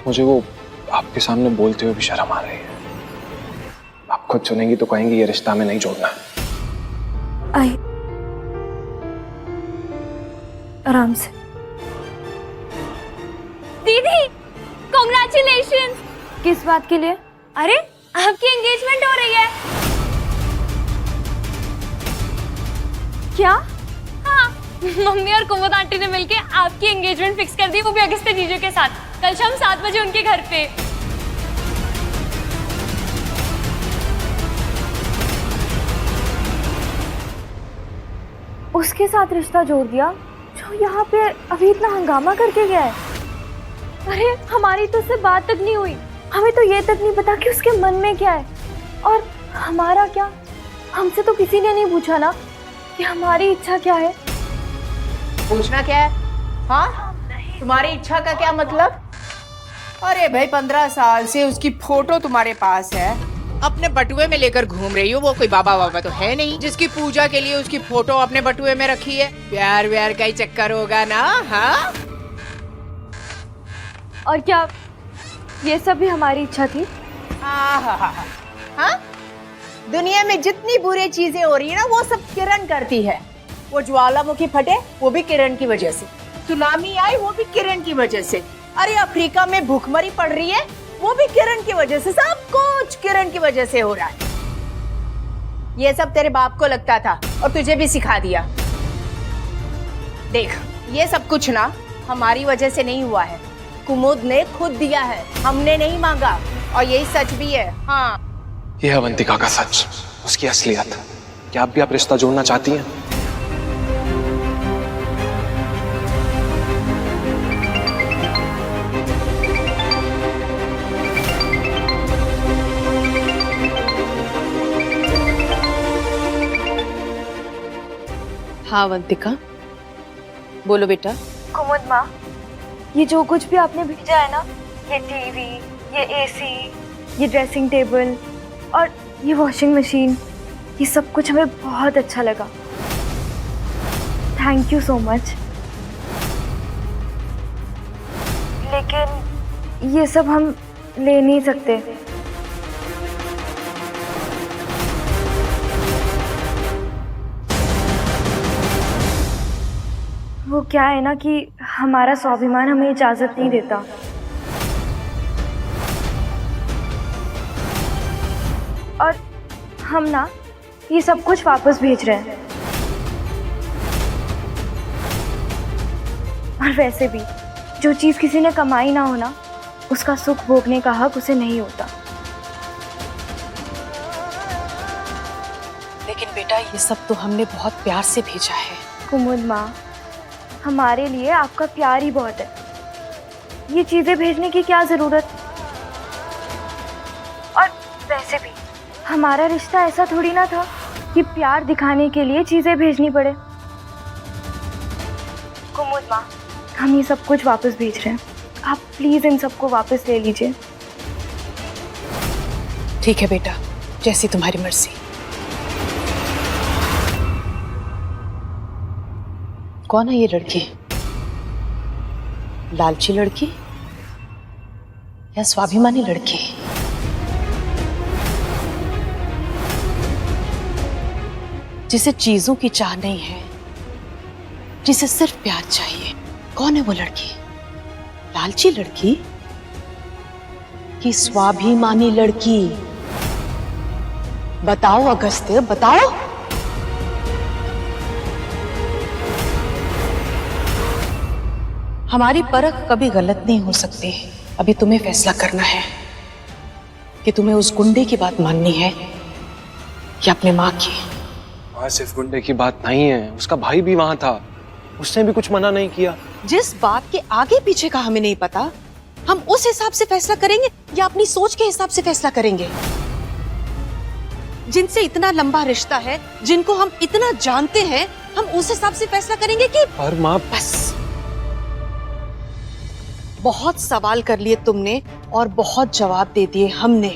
मुझे वो आपके सामने बोलते हुए भी शर्म आ रही है। आप खुद सुनेंगी तो कहेंगी ये रिश्ता में नहीं जोड़ना है। आराम से। दीदी कॉन्ग्रेचुलेशंस। किस बात के लिए? अरे आपकी एंगेजमेंट हो रही है। क्या? हाँ, मम्मी और कुमुद आंटी ने मिलके आपकी एंगेजमेंट फिक्स कर दी, वो भी अगस्त्य जीजू के साथ। कल शाम 7 बजे उनके घर पे। उसके साथ रिश्ता जोड़ दिया जो यहाँ पे अभी इतना हंगामा करके गया है। अरे हमारी तो उससे बात तक नहीं हुई। हमें तो ये तक नहीं पता कि उसके मन में क्या है। और हमारा क्या? हमसे तो किसी ने नहीं पूछा ना कि हमारी इच्छा क्या है। पूछना क्या है? हाँ, तुम्हारी इच्छा का क्या मतलब? अरे भाई 15 साल से उसकी फोटो तुम्हारे पास है, अपने बटुए में लेकर घूम रही हो। वो कोई बाबा तो है नहीं जिसकी पूजा के लिए उसकी फोटो अपने बटुए में रखी है। प्यार व्यार का ही चक्कर होगा ना? हाँ, और क्या ये सब भी हमारी इच्छा थी? हाँ, दुनिया में जितनी बुरी चीजें हो रही है ना वो सब किरण करती है। वो ज्वालामुखी फटे वो भी किरण की वजह से, सुनामी आई वो भी किरण की वजह से, अरे अफ्रीका में भूखमरी पड़ रही है वो भी किरण की वजह से। सब कुछ किरण की वजह से हो रहा है। ये सब तेरे बाप को लगता था और तुझे भी सिखा दिया। देख, ये सब कुछ ना हमारी वजह से नहीं हुआ है, कुमुद ने खुद दिया है, हमने नहीं मांगा। और यही सच भी है। हाँ, ये है अवंतिका का सच, उसकी असलियत। क्या आप भी आप रिश्ता जोड़ना चाहती हैं? हाँ अवंतिका, बोलो बेटा। कुमुद माँ, ये जो कुछ भी आपने भेजा है ना, ये टीवी, ये एसी, ये ड्रेसिंग टेबल और ये वॉशिंग मशीन, ये सब कुछ हमें बहुत अच्छा लगा। Thank you so much. लेकिन ये सब हम ले नहीं सकते। वो क्या है ना कि हमारा स्वाभिमान हमें इजाज़त नहीं देता। हम ना ये सब कुछ वापस भेज रहे हैं। और वैसे भी जो चीज़ किसी ने कमाई ना हो ना, उसका सुख भोगने का हक उसे नहीं होता। लेकिन बेटा ये सब तो हमने बहुत प्यार से भेजा है। कुमुद माँ, हमारे लिए आपका प्यार ही बहुत है, ये चीज़ें भेजने की क्या ज़रूरत। और वैसे भी हमारा रिश्ता ऐसा थोड़ी ना था कि प्यार दिखाने के लिए चीज़ें भेजनी पड़े। कुमुद माँ, हम ये सब कुछ वापस भेज रहे हैं, आप प्लीज़ इन सबको वापस ले लीजिए। ठीक है बेटा, जैसी तुम्हारी मर्जी। कौन है ये लड़की? लालची लड़की या स्वाभिमानी लड़की? जिसे चीजों की चाह नहीं है, जिसे सिर्फ प्यार चाहिए। कौन है वो लड़की? लालची लड़की कि स्वाभिमानी लड़की? बताओ अगस्त्य, बताओ। हमारी परख कभी गलत नहीं हो सकती। अभी तुम्हें फैसला करना है कि तुम्हें उस गुंडे की बात माननी है या अपने माँ की। वहाँ सिर्फ गुंडे की बात नहीं है, उसका भाई भी वहां था, उसने भी कुछ मना नहीं किया। जिस बात के आगे पीछे का हमें नहीं पता, हम उस हिसाब से फैसला करेंगे या अपनी सोच के हिसाब से फैसला करेंगे? जिनसे इतना लंबा रिश्ता है, जिनको हम इतना जानते हैं, हम उस हिसाब से फैसला करेंगे कि पर माँ, बस बहुत सवाल कर लिए तुमने और बहुत जवाब दे दिए हमने।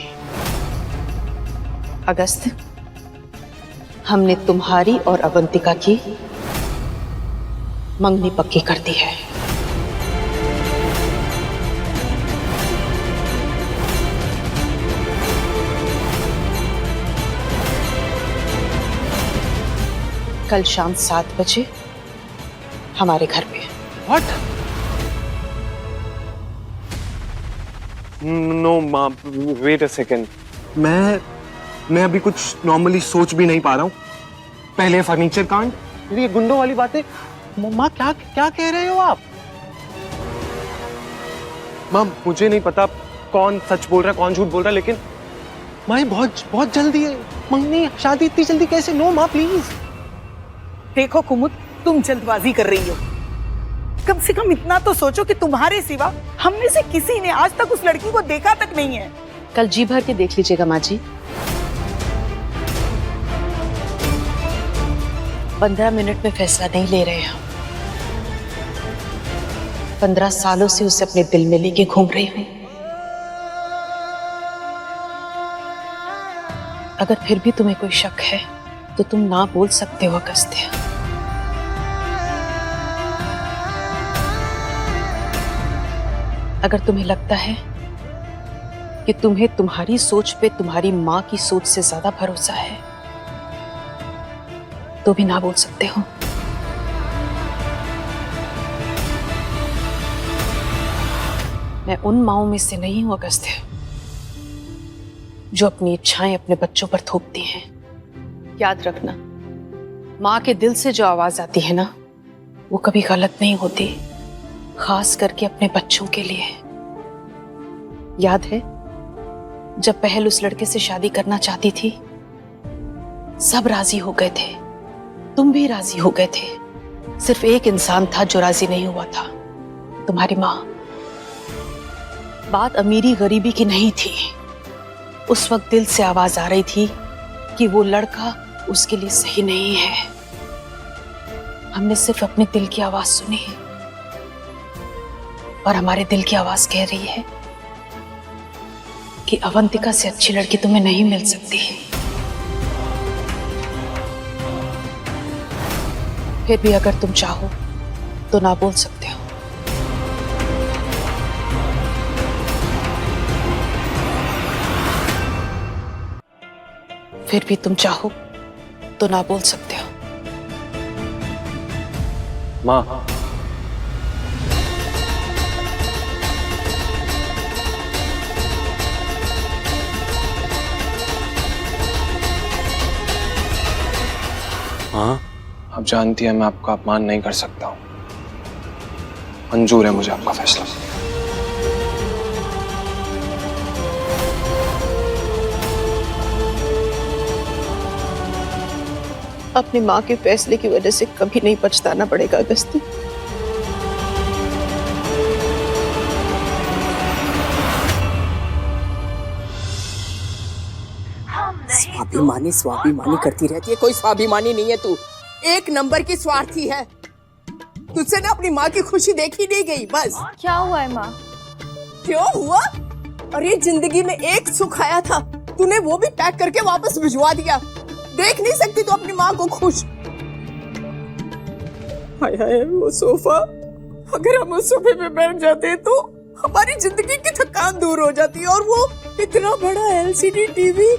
अगस्त्य, हमने तुम्हारी और अवंतिका की मंगनी पक्की कर दी है। कल शाम 7 बजे हमारे घर पे। What? नो माँ, वेट अ सेकेंड। मैं अभी कुछ नॉर्मली सोच भी नहीं पा रहा हूँ। पहले फर्नीचर कांड, फिर ये गुंडों वाली बातें। माँ क्या क्या कह रहे हो आप? माँ मुझे नहीं पता कौन सच बोल रहा है कौन झूठ बोल रहा है, लेकिन माँ ये बहुत जल्दी है। मंगनी शादी इतनी जल्दी कैसे? नो माँ प्लीज। देखो कुमुद, तुम जल्दबाजी कर रही हो। कम से कम इतना तो सोचो कि तुम्हारे सिवा हम में से किसी ने आज तक उस लड़की को देखा तक नहीं है। कल जी भर के देख लीजिएगा माँ जी। 15 मिनट में फैसला नहीं ले रहे हम। 15 सालों से उसे अपने दिल में लेके घूम रही हूं। अगर फिर भी तुम्हें कोई शक है तो तुम ना बोल सकते हो अगस्त्य। अगर तुम्हें लगता है कि तुम्हें तुम्हारी सोच पे तुम्हारी माँ की सोच से ज्यादा भरोसा है तो भी ना बोल सकते हो। मैं उन माँओं में से नहीं हूं अगस्त्य जो अपनी इच्छाएं अपने बच्चों पर थोपती हैं। याद रखना, माँ के दिल से जो आवाज आती है ना, वो कभी गलत नहीं होती, खास करके अपने बच्चों के लिए। याद है जब पहल उस लड़के से शादी करना चाहती थी, सब राजी हो गए थे, तुम भी राजी हो गए थे। सिर्फ एक इंसान था जो राजी नहीं हुआ था, तुम्हारी माँ। बात अमीरी गरीबी की नहीं थी। उस वक्त दिल से आवाज आ रही थी कि वो लड़का उसके लिए सही नहीं है। हमने सिर्फ अपने दिल की आवाज सुनी और हमारे दिल की आवाज कह रही है कि अवंतिका से अच्छी लड़की तुम्हें नहीं मिल सकती। फिर भी अगर तुम चाहो तो ना बोल सकते हो। फिर भी तुम चाहो तो ना बोल सकते हो। माँ, आप जानती हैं मैं आपका अपमान नहीं कर सकता हूँ। मंजूर है मुझे आपका फैसला। अपनी माँ के फैसले की वजह से कभी नहीं पछताना पड़ेगा अगस्ती। स्वाभिमानी करती रहती है। कोई स्वाभिमानी नहीं है तू, एक नंबर की स्वार्थी है। तुझसे ना अपनी माँ की खुशी देखी नहीं गई। बस क्या हुआ है माँ? क्यों हुआ? अरे जिंदगी में एक सुख आया था, तूने वो भी पैक करके वापस भिजवा दिया। देख नहीं सकती तू अपनी माँ को खुश? हाय हाय वो सोफा, अगर हम उस सोफे पे बैठ जाते तो हमारी जिंदगी की थकान दूर हो जाती। और वो इतना बड़ा एलसीडी टीवी,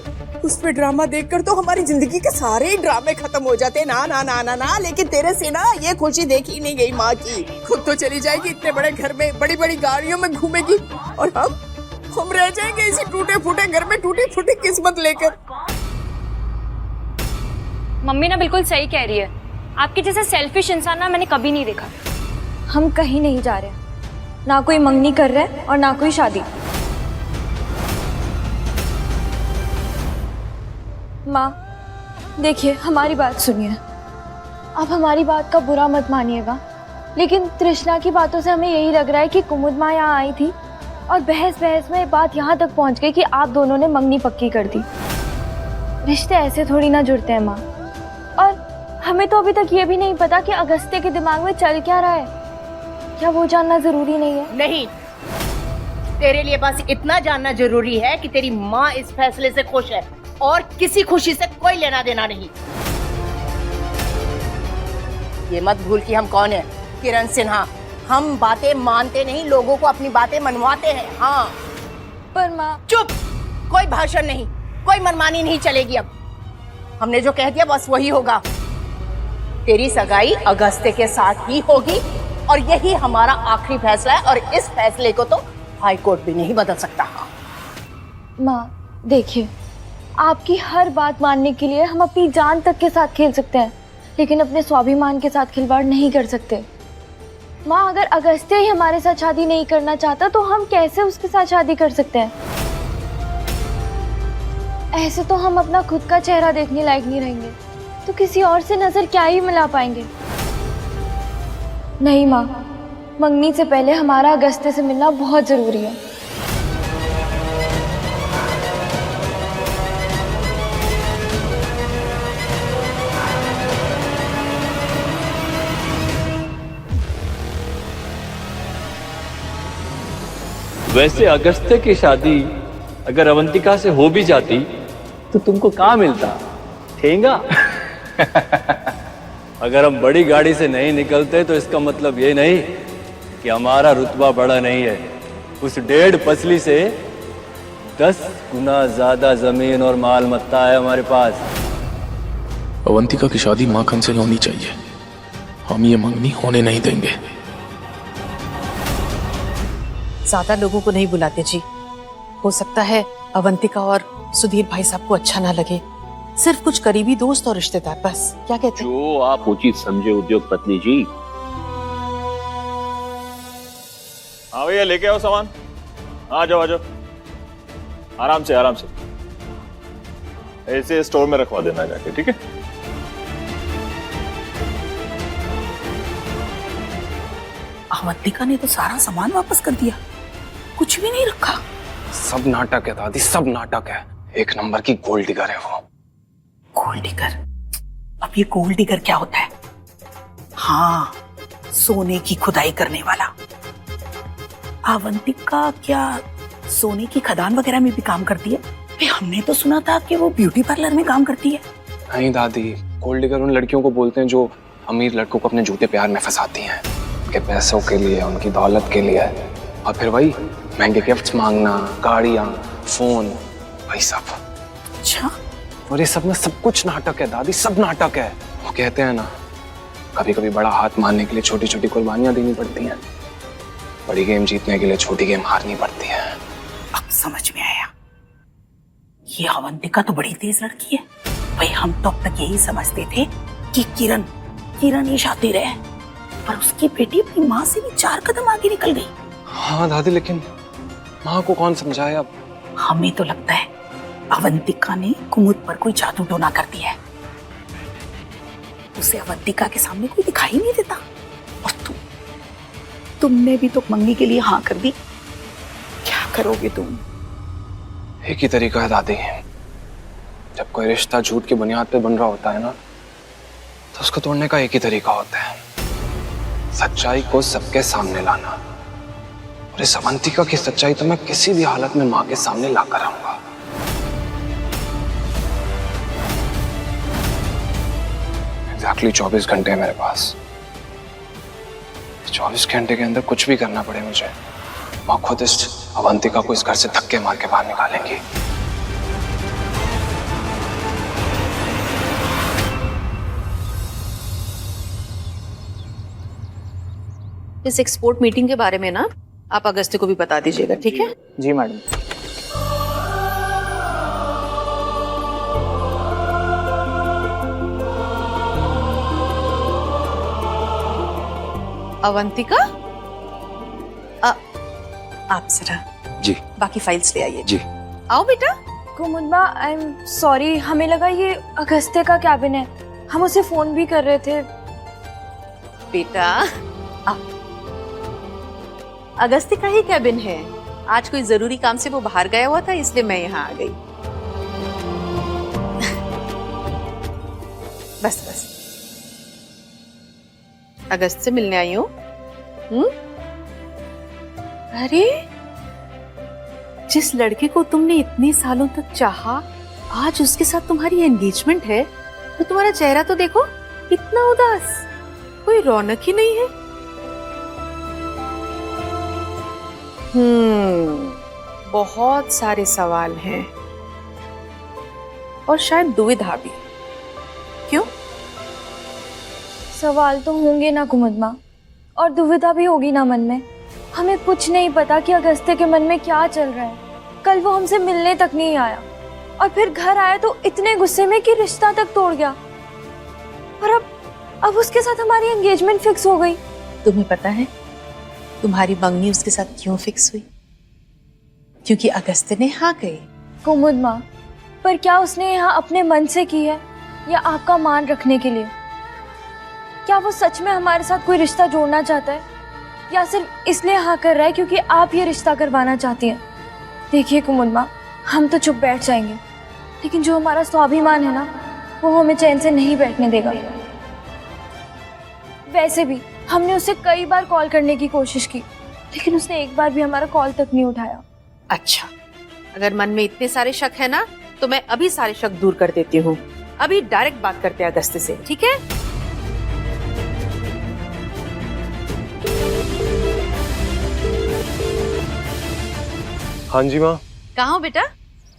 उस पे ड्रामा देखकर तो हमारी जिंदगी के सारे ही ड्रामे खत्म हो जाते। ना ना ना ना ना, लेकिन तेरे से ना ये खुशी देखी नहीं गई माँ की। खुद तो चली जाएगी इतने बड़े घर में, बड़ी बड़ी गाड़ियों में घूमेगी, और हम रह जाएंगे इसी टूटे फूटे घर में, टूटी फूटी किस्मत लेकर। मम्मी ना बिल्कुल सही कह रही है। आपके जैसा सेल्फिश इंसान ना मैंने कभी नहीं देखा। हम कहीं नहीं जा रहे, ना कोई मंगनी कर रहा है और ना कोई शादी। माँ देखिए, हमारी बात सुनिए। आप हमारी बात का बुरा मत मानिएगा, लेकिन तृष्णा की बातों से हमें यही लग रहा है कि कुमुद माँ यहाँ आई थी और बहस बहस में बात यहाँ तक पहुँच गई कि आप दोनों ने मंगनी पक्की कर दी। रिश्ते ऐसे थोड़ी ना जुड़ते हैं माँ। और हमें तो अभी तक ये भी नहीं पता कि अगस्त्य के दिमाग में चल क्या रहा है। क्या वो जानना जरूरी नहीं है? नहीं, तेरे लिए बस इतना जानना जरूरी है कि तेरी माँ इस फैसले से खुश है और किसी खुशी से कोई लेना देना नहीं। ये मत भूल कि हम कौन है। किरण सिन्हा। हम बातें मानते नहीं, लोगों को अपनी बातें मनवाते हैं। हाँ पर माँ। चुप, कोई भाषण नहीं, कोई मनमानी नहीं चलेगी। अब हमने जो कह दिया बस वही होगा। तेरी सगाई अगस्त्य के साथ ही होगी और यही हमारा आखिरी फैसला है, और इस फैसले को तो हाई कोर्ट भी नहीं बदल सकता। माँ देखिए, आपकी हर बात मानने के लिए हम अपनी जान तक के साथ खेल सकते हैं, लेकिन अपने स्वाभिमान के साथ खिलवाड़ नहीं कर सकते। माँ अगर अगस्त्य ही हमारे साथ शादी नहीं करना चाहता तो हम कैसे उसके साथ शादी कर सकते हैं? ऐसे तो हम अपना खुद का चेहरा देखने लायक नहीं रहेंगे, तो किसी और से नजर क्या ही मिला पाएंगे। नहीं माँ, मंगनी से पहले हमारा अगस्त्य से मिलना बहुत जरूरी है। वैसे अगस्त्य की शादी अगर अवंतिका से हो भी जाती तो तुमको कहाँ मिलता? ठेंगा। अगर हम बड़ी गाड़ी से नहीं निकलते तो इसका मतलब ये नहीं कि हमारा रुतबा बड़ा नहीं है। उस 1.5 पसली से 10 गुना ज्यादा जमीन और माल मत्ता है हमारे पास। अवंतिका की शादी माखन से होनी चाहिए। हम ये मंगनी होने नहीं देंगे। ज्यादा लोगों को नहीं बुलाते जी। हो सकता है अवंतिका और सुधीर भाई साहब को अच्छा ना लगे। सिर्फ कुछ करीबी दोस्त और रिश्तेदार बस। क्या कहते हैं? जो आप उचित समझे उद्योग पत्नी जी। हाँ भैया लेके आओ सामान। आ जाओ आ जाओ, आराम से आराम से। ऐसे स्टोर में रखवा देना जाके, ठीक है? अवंतिका ने तो सारा सामान वापस कर दिया, कुछ भी नहीं रखा। सब नाटक है दादी, सब नाटक है। एक नंबर की गोल्ड डिगर है वो। Gold digger? अब ये गोल्ड डिगर क्या होता है? हाँ, सोने की खुदाई करने वाला। अवंतिका क्या सोने की खदान वगैरह में भी काम करती है? हमने तो सुना था कि वो ब्यूटी पार्लर में काम करती है। नहीं दादी, गोल्ड डिगर उन लड़कियों को बोलते हैं जो अमीर लड़कों को अपने झूठे प्यार में फंसाती हैं, उनके पैसों के लिए, उनकी दौलत के लिए, और फिर वही महंगे गिफ्ट्स मांगना, गाड़ियां, फोन, वही सब। अच्छा। और ये सब में सब कुछ नाटक है दादी, सब नाटक है। वो कहते हैं ना, कभी कभी बड़ा हाथ मारने के लिए छोटी छोटी कुर्बानियां देनी पड़ती हैं, बड़ी गेम जीतने के लिए छोटी गेम हारनी पड़ती है। अब समझ में आया, ये अवंतिका तो बड़ी तेज लड़की है। भाई हम तो अब तक यही समझते थे कि किरण किरण ही शातिर है, पर उसकी बेटी अपनी माँ से भी 4 कदम आगे निकल गई। हाँ दादी, लेकिन माँ को कौन समझाए अब? हमें तो लगता है अवंतिका ने कुमुद पर कोई जादू टोना कर दिया है। उसे अवंतिका के सामने कोई दिखाई नहीं देता। और तुमने भी तो मंगी के लिए हाँ कर दी। क्या करोगे तुम? एक ही तरीका है दादी, जब कोई रिश्ता झूठ की बुनियाद पे बन रहा होता है ना, तो उसको तोड़ने का एक ही तरीका होता है, सच्चाई को सबके सामने लाना। और इस अवंतिका की सच्चाई तो मैं किसी भी हालत में माँ के सामने लाकर आऊंगा। एग्जैक्टली 24 घंटे है मेरे पास। 24 घंटे के अंदर कुछ भी करना पड़े मुझे, माँ खुद इस अवंतिका को इस घर से धक्के मार के बाहर निकालेंगी। इस एक्सपोर्ट मीटिंग के बारे में ना आप अगस्त्य को भी बता दीजिएगा, ठीक है? जी मैडम। अवंतिका, आप जरा जी बाकी फाइल्स ले आइए। जी आओ बेटा। कुमुदमा, आई एम सॉरी, हमें लगा ये अगस्त्य का कैबिन है, हम उसे फोन भी कर रहे थे। बेटा आओ, अगस्त्य का ही कैबिन है। आज कोई जरूरी काम से वो बाहर गया हुआ था, इसलिए मैं यहाँ आ गई। बस बस, अगस्त से मिलने आई हूँ। अरे, जिस लड़के को तुमने इतने सालों तक चाहा, आज उसके साथ तुम्हारी एंगेजमेंट है, तो तुम्हारा चेहरा तो देखो, इतना उदास, कोई रौनक ही नहीं है। बहुत सारे सवाल हैं और शायद दुविधा भी। क्यों? सवाल तो होंगे ना कुमुदमा, और दुविधा भी होगी ना मन में। हमें कुछ नहीं पता कि अगस्त्य के मन में क्या चल रहा है। कल वो हमसे मिलने तक नहीं आया, और फिर घर आया तो इतने गुस्से में कि रिश्ता तक तोड़ गया। और अब उसके साथ हमारी एंगेजमेंट फिक्स हो गई। तुम्हें पता है तुम्हारी मंगनी उसके साथ क्यों फिक्स हुई? क्योंकि अगस्त्य ने हाँ कही। कुमुदमा, पर क्या उसने यहाँ अपने मन से की है या आपका मान रखने के लिए? क्या वो सच में हमारे साथ कोई रिश्ता जोड़ना चाहता है, या सिर्फ इसलिए हाँ कर रहा है क्योंकि आप ये रिश्ता करवाना चाहती हैं? देखिए कुमुदमा, हम तो चुप बैठ जाएंगे, लेकिन जो हमारा स्वाभिमान है ना, वो हमें चैन से नहीं बैठने देगा। वैसे भी हमने उसे कई बार कॉल करने की कोशिश की, लेकिन उसने एक बार भी हमारा कॉल तक नहीं उठाया। अच्छा, अगर मन में इतने सारे शक है ना, तो मैं अभी सारे शक दूर कर देती हूँ। अभी डायरेक्ट बात करते हैं अगस्त्य से, ठीक है? हाँ जी माँ। कहाँ हो बेटा?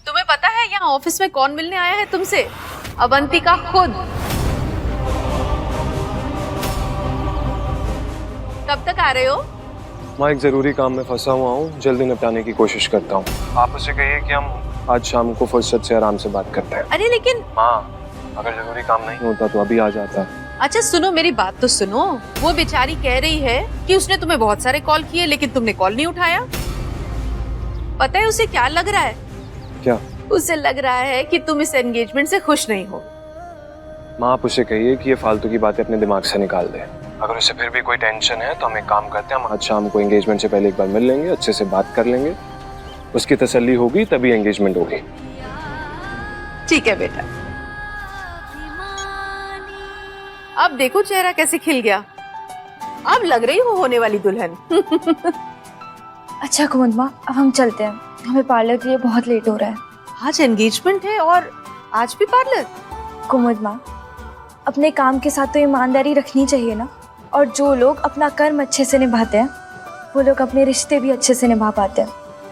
तुम्हें पता है यहाँ ऑफिस में कौन मिलने आया है तुमसे? अवंतिका खुद। कब तक आ रहे हो? माँ, एक जरूरी काम में फंसा हुआ हूँ, जल्दी निपटाने की कोशिश करता हूँ। आप उसे कहिए कि हम आज शाम को फुर्सत से आराम से बात करते हैं। अरे लेकिन माँ, अगर जरूरी काम नहीं होता तो अभी आ जाता। अच्छा सुनो, मेरी बात तो सुनो। वो बेचारी कह रही है कि उसने तुम्हें बहुत सारे कॉल किए, लेकिन तुमने कॉल नहीं उठाया। पता है उसे क्या लग रहा है? क्या? उसे लग रहा है कि तुम इस एंगेजमेंट से खुश नहीं हो। माँ, आप उसे कहिए कि ये फालतू की बातें अपने दिमाग से निकाल दे। अगर उसे फिर भी कोई टेंशन है तो हम एक काम करते हैं, हम आज शाम को एंगेजमेंट से पहले एक बार मिल लेंगे, अच्छे से बात कर लेंगे, उसकी तसल्ली होगी तभी एंगेजमेंट होगी। ठीक है बेटा। अब देखो चेहरा कैसे खिल गया, अब लग रही हो होने वाली दुल्हन। अच्छा कुमुदमा, अब हम चलते हैं, हमें पार्लर के लिए बहुत लेट हो रहा है। आज एंगेजमेंट है और आज भी पार्लर? कुमुदमा, अपने काम के साथ तो ईमानदारी रखनी चाहिए ना, और जो लोग अपना कर्म अच्छे से निभाते हैं, वो लोग अपने रिश्ते भी अच्छे से निभा पाते हैं,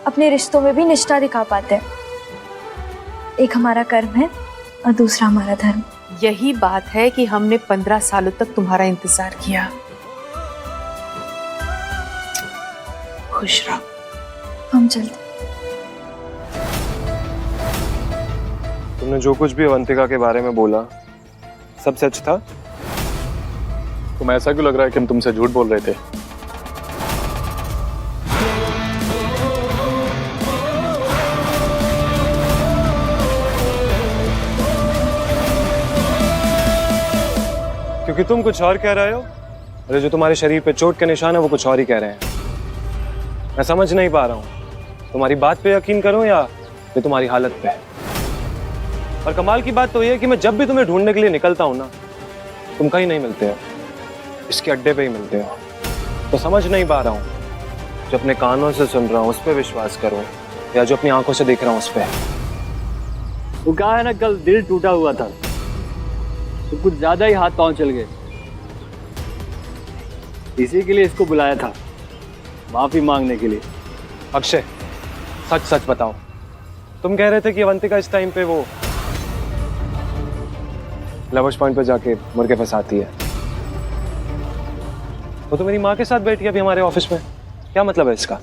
अपने रिश्तों में भी निष्ठा दिखा पाते हैं। एक हमारा कर्म है और दूसरा हमारा धर्म। यही बात है कि हमने 15 सालों तक तुम्हारा इंतजार किया। खुश रहो। हम चलते। तुमने जो कुछ भी अवंतिका के बारे में बोला, सब सच था? तुम्हें ऐसा क्यों लग रहा है कि हम तुमसे झूठ बोल रहे थे? क्योंकि तुम कुछ और कह रहे हो और जो तुम्हारे शरीर पे चोट के निशान है वो कुछ और ही कह रहे हैं। मैं समझ नहीं पा रहा हूँ, तुम्हारी बात पे यकीन करूं या ये तुम्हारी हालत पे। और कमाल की बात तो ये है कि मैं जब भी तुम्हें ढूंढने के लिए निकलता हूं ना, तुम कहीं नहीं मिलते हो, इसके अड्डे पे ही मिलते हो। तो समझ नहीं पा रहा हूँ, जो अपने कानों से सुन रहा हूँ उस पर विश्वास करूँ या जो अपनी आंखों से देख रहा हूँ उस पर। वो कहा है ना, कल दिल टूटा हुआ था तो कुछ ज्यादा ही हाथ पांव चल गए, इसी के लिए इसको बुलाया था, माफी मांगने के लिए। अक्षय, सच सच बताओ, तुम कह रहे थे कि अवंतिका इस टाइम पे वो लवर्स पॉइंट पे जाके मुर्गे फंसाती है, तो मेरी माँ के साथ बैठी है अभी हमारे ऑफिस में, क्या मतलब है इसका?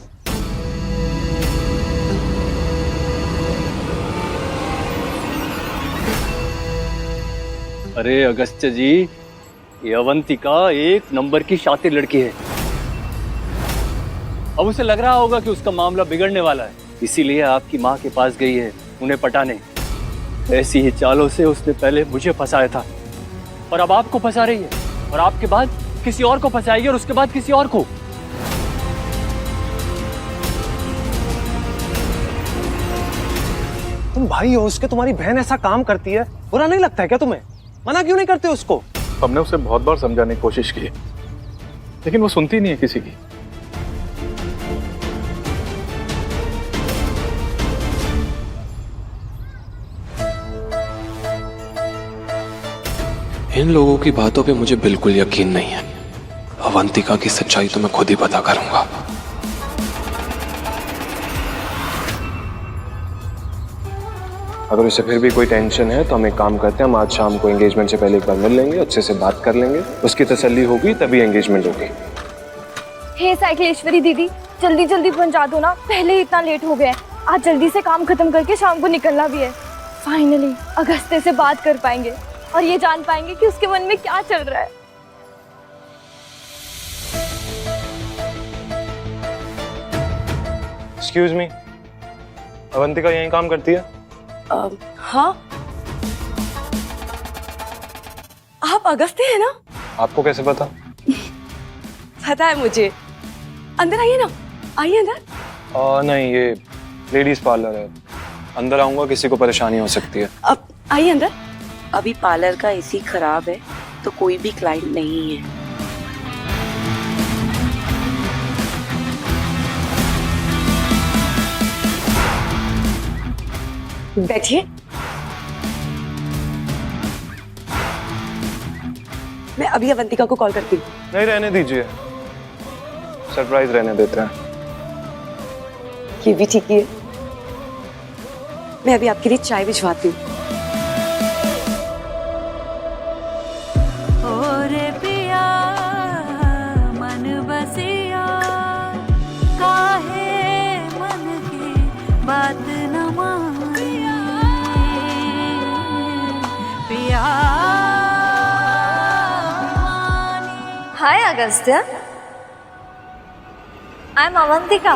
अरे अगस्त्य जी, ये अवंतिका एक नंबर की शातिर लड़की है। अब उसे लग रहा होगा कि उसका मामला बिगड़ने वाला है, इसीलिए आपकी माँ के पास गई है उन्हें पटाने। ऐसी ही चालों से उसने पहले मुझे फंसाया था और अब आपको फंसा रही है, और आपके बाद किसी और को फंसाएगी और उसके बाद किसी और को। तुम भाई हो उसके, तुम्हारी बहन ऐसा काम करती है, बुरा नहीं लगता है क्या तुम्हें? मना क्यों नहीं करते उसको? हमने उसे बहुत बार समझाने की कोशिश की, लेकिन वो सुनती नहीं है किसी की। इन लोगों की बातों पे मुझे बिल्कुल यकीन नहीं है। अवंतिका की सच्चाई तो मैं खुद ही पता करूंगा। अगर उसे फिर भी कोई टेंशन है तो हम एक काम करते हैं, हम आज शाम को एंगेजमेंट से पहले एक बार मिल लेंगे, अच्छे से बात कर लेंगे, उसकी तसल्ली होगी तभी एंगेजमेंट होगी। हे साइकिलेश्वरी दीदी, जल्दी जल्दी पहुंचा दो ना, पहले ही इतना लेट हो गया है। आज जल्दी से काम खत्म करके शाम को निकलना भी है। फाइनली अगस्त्य से बात कर पाएंगे और ये जान पाएंगे कि उसके मन में क्या चल रहा है। एक्सक्यूज मी, अवंतिका यहीं काम करती है? हाँ, आप अगस्त्य है ना? आपको कैसे पता? पता है मुझे। अंदर आइए ना, आइए अंदर। नहीं, ये लेडीज पार्लर है, अंदर आऊंगा किसी को परेशानी हो सकती है। अब आइए अंदर। अभी पार्लर का एसी खराब है तो कोई भी क्लाइंट नहीं है। बैठिए। मैं अभी अवंतिका को कॉल करती हूँ। नहीं, रहने दीजिए, सरप्राइज रहने देते हैं। ये भी ठीक है, मैं अभी आपके लिए चाय भिजवाती हूँ। बात न मानिए पिया। हाय अगस्त्य, आई एम अवंतिका।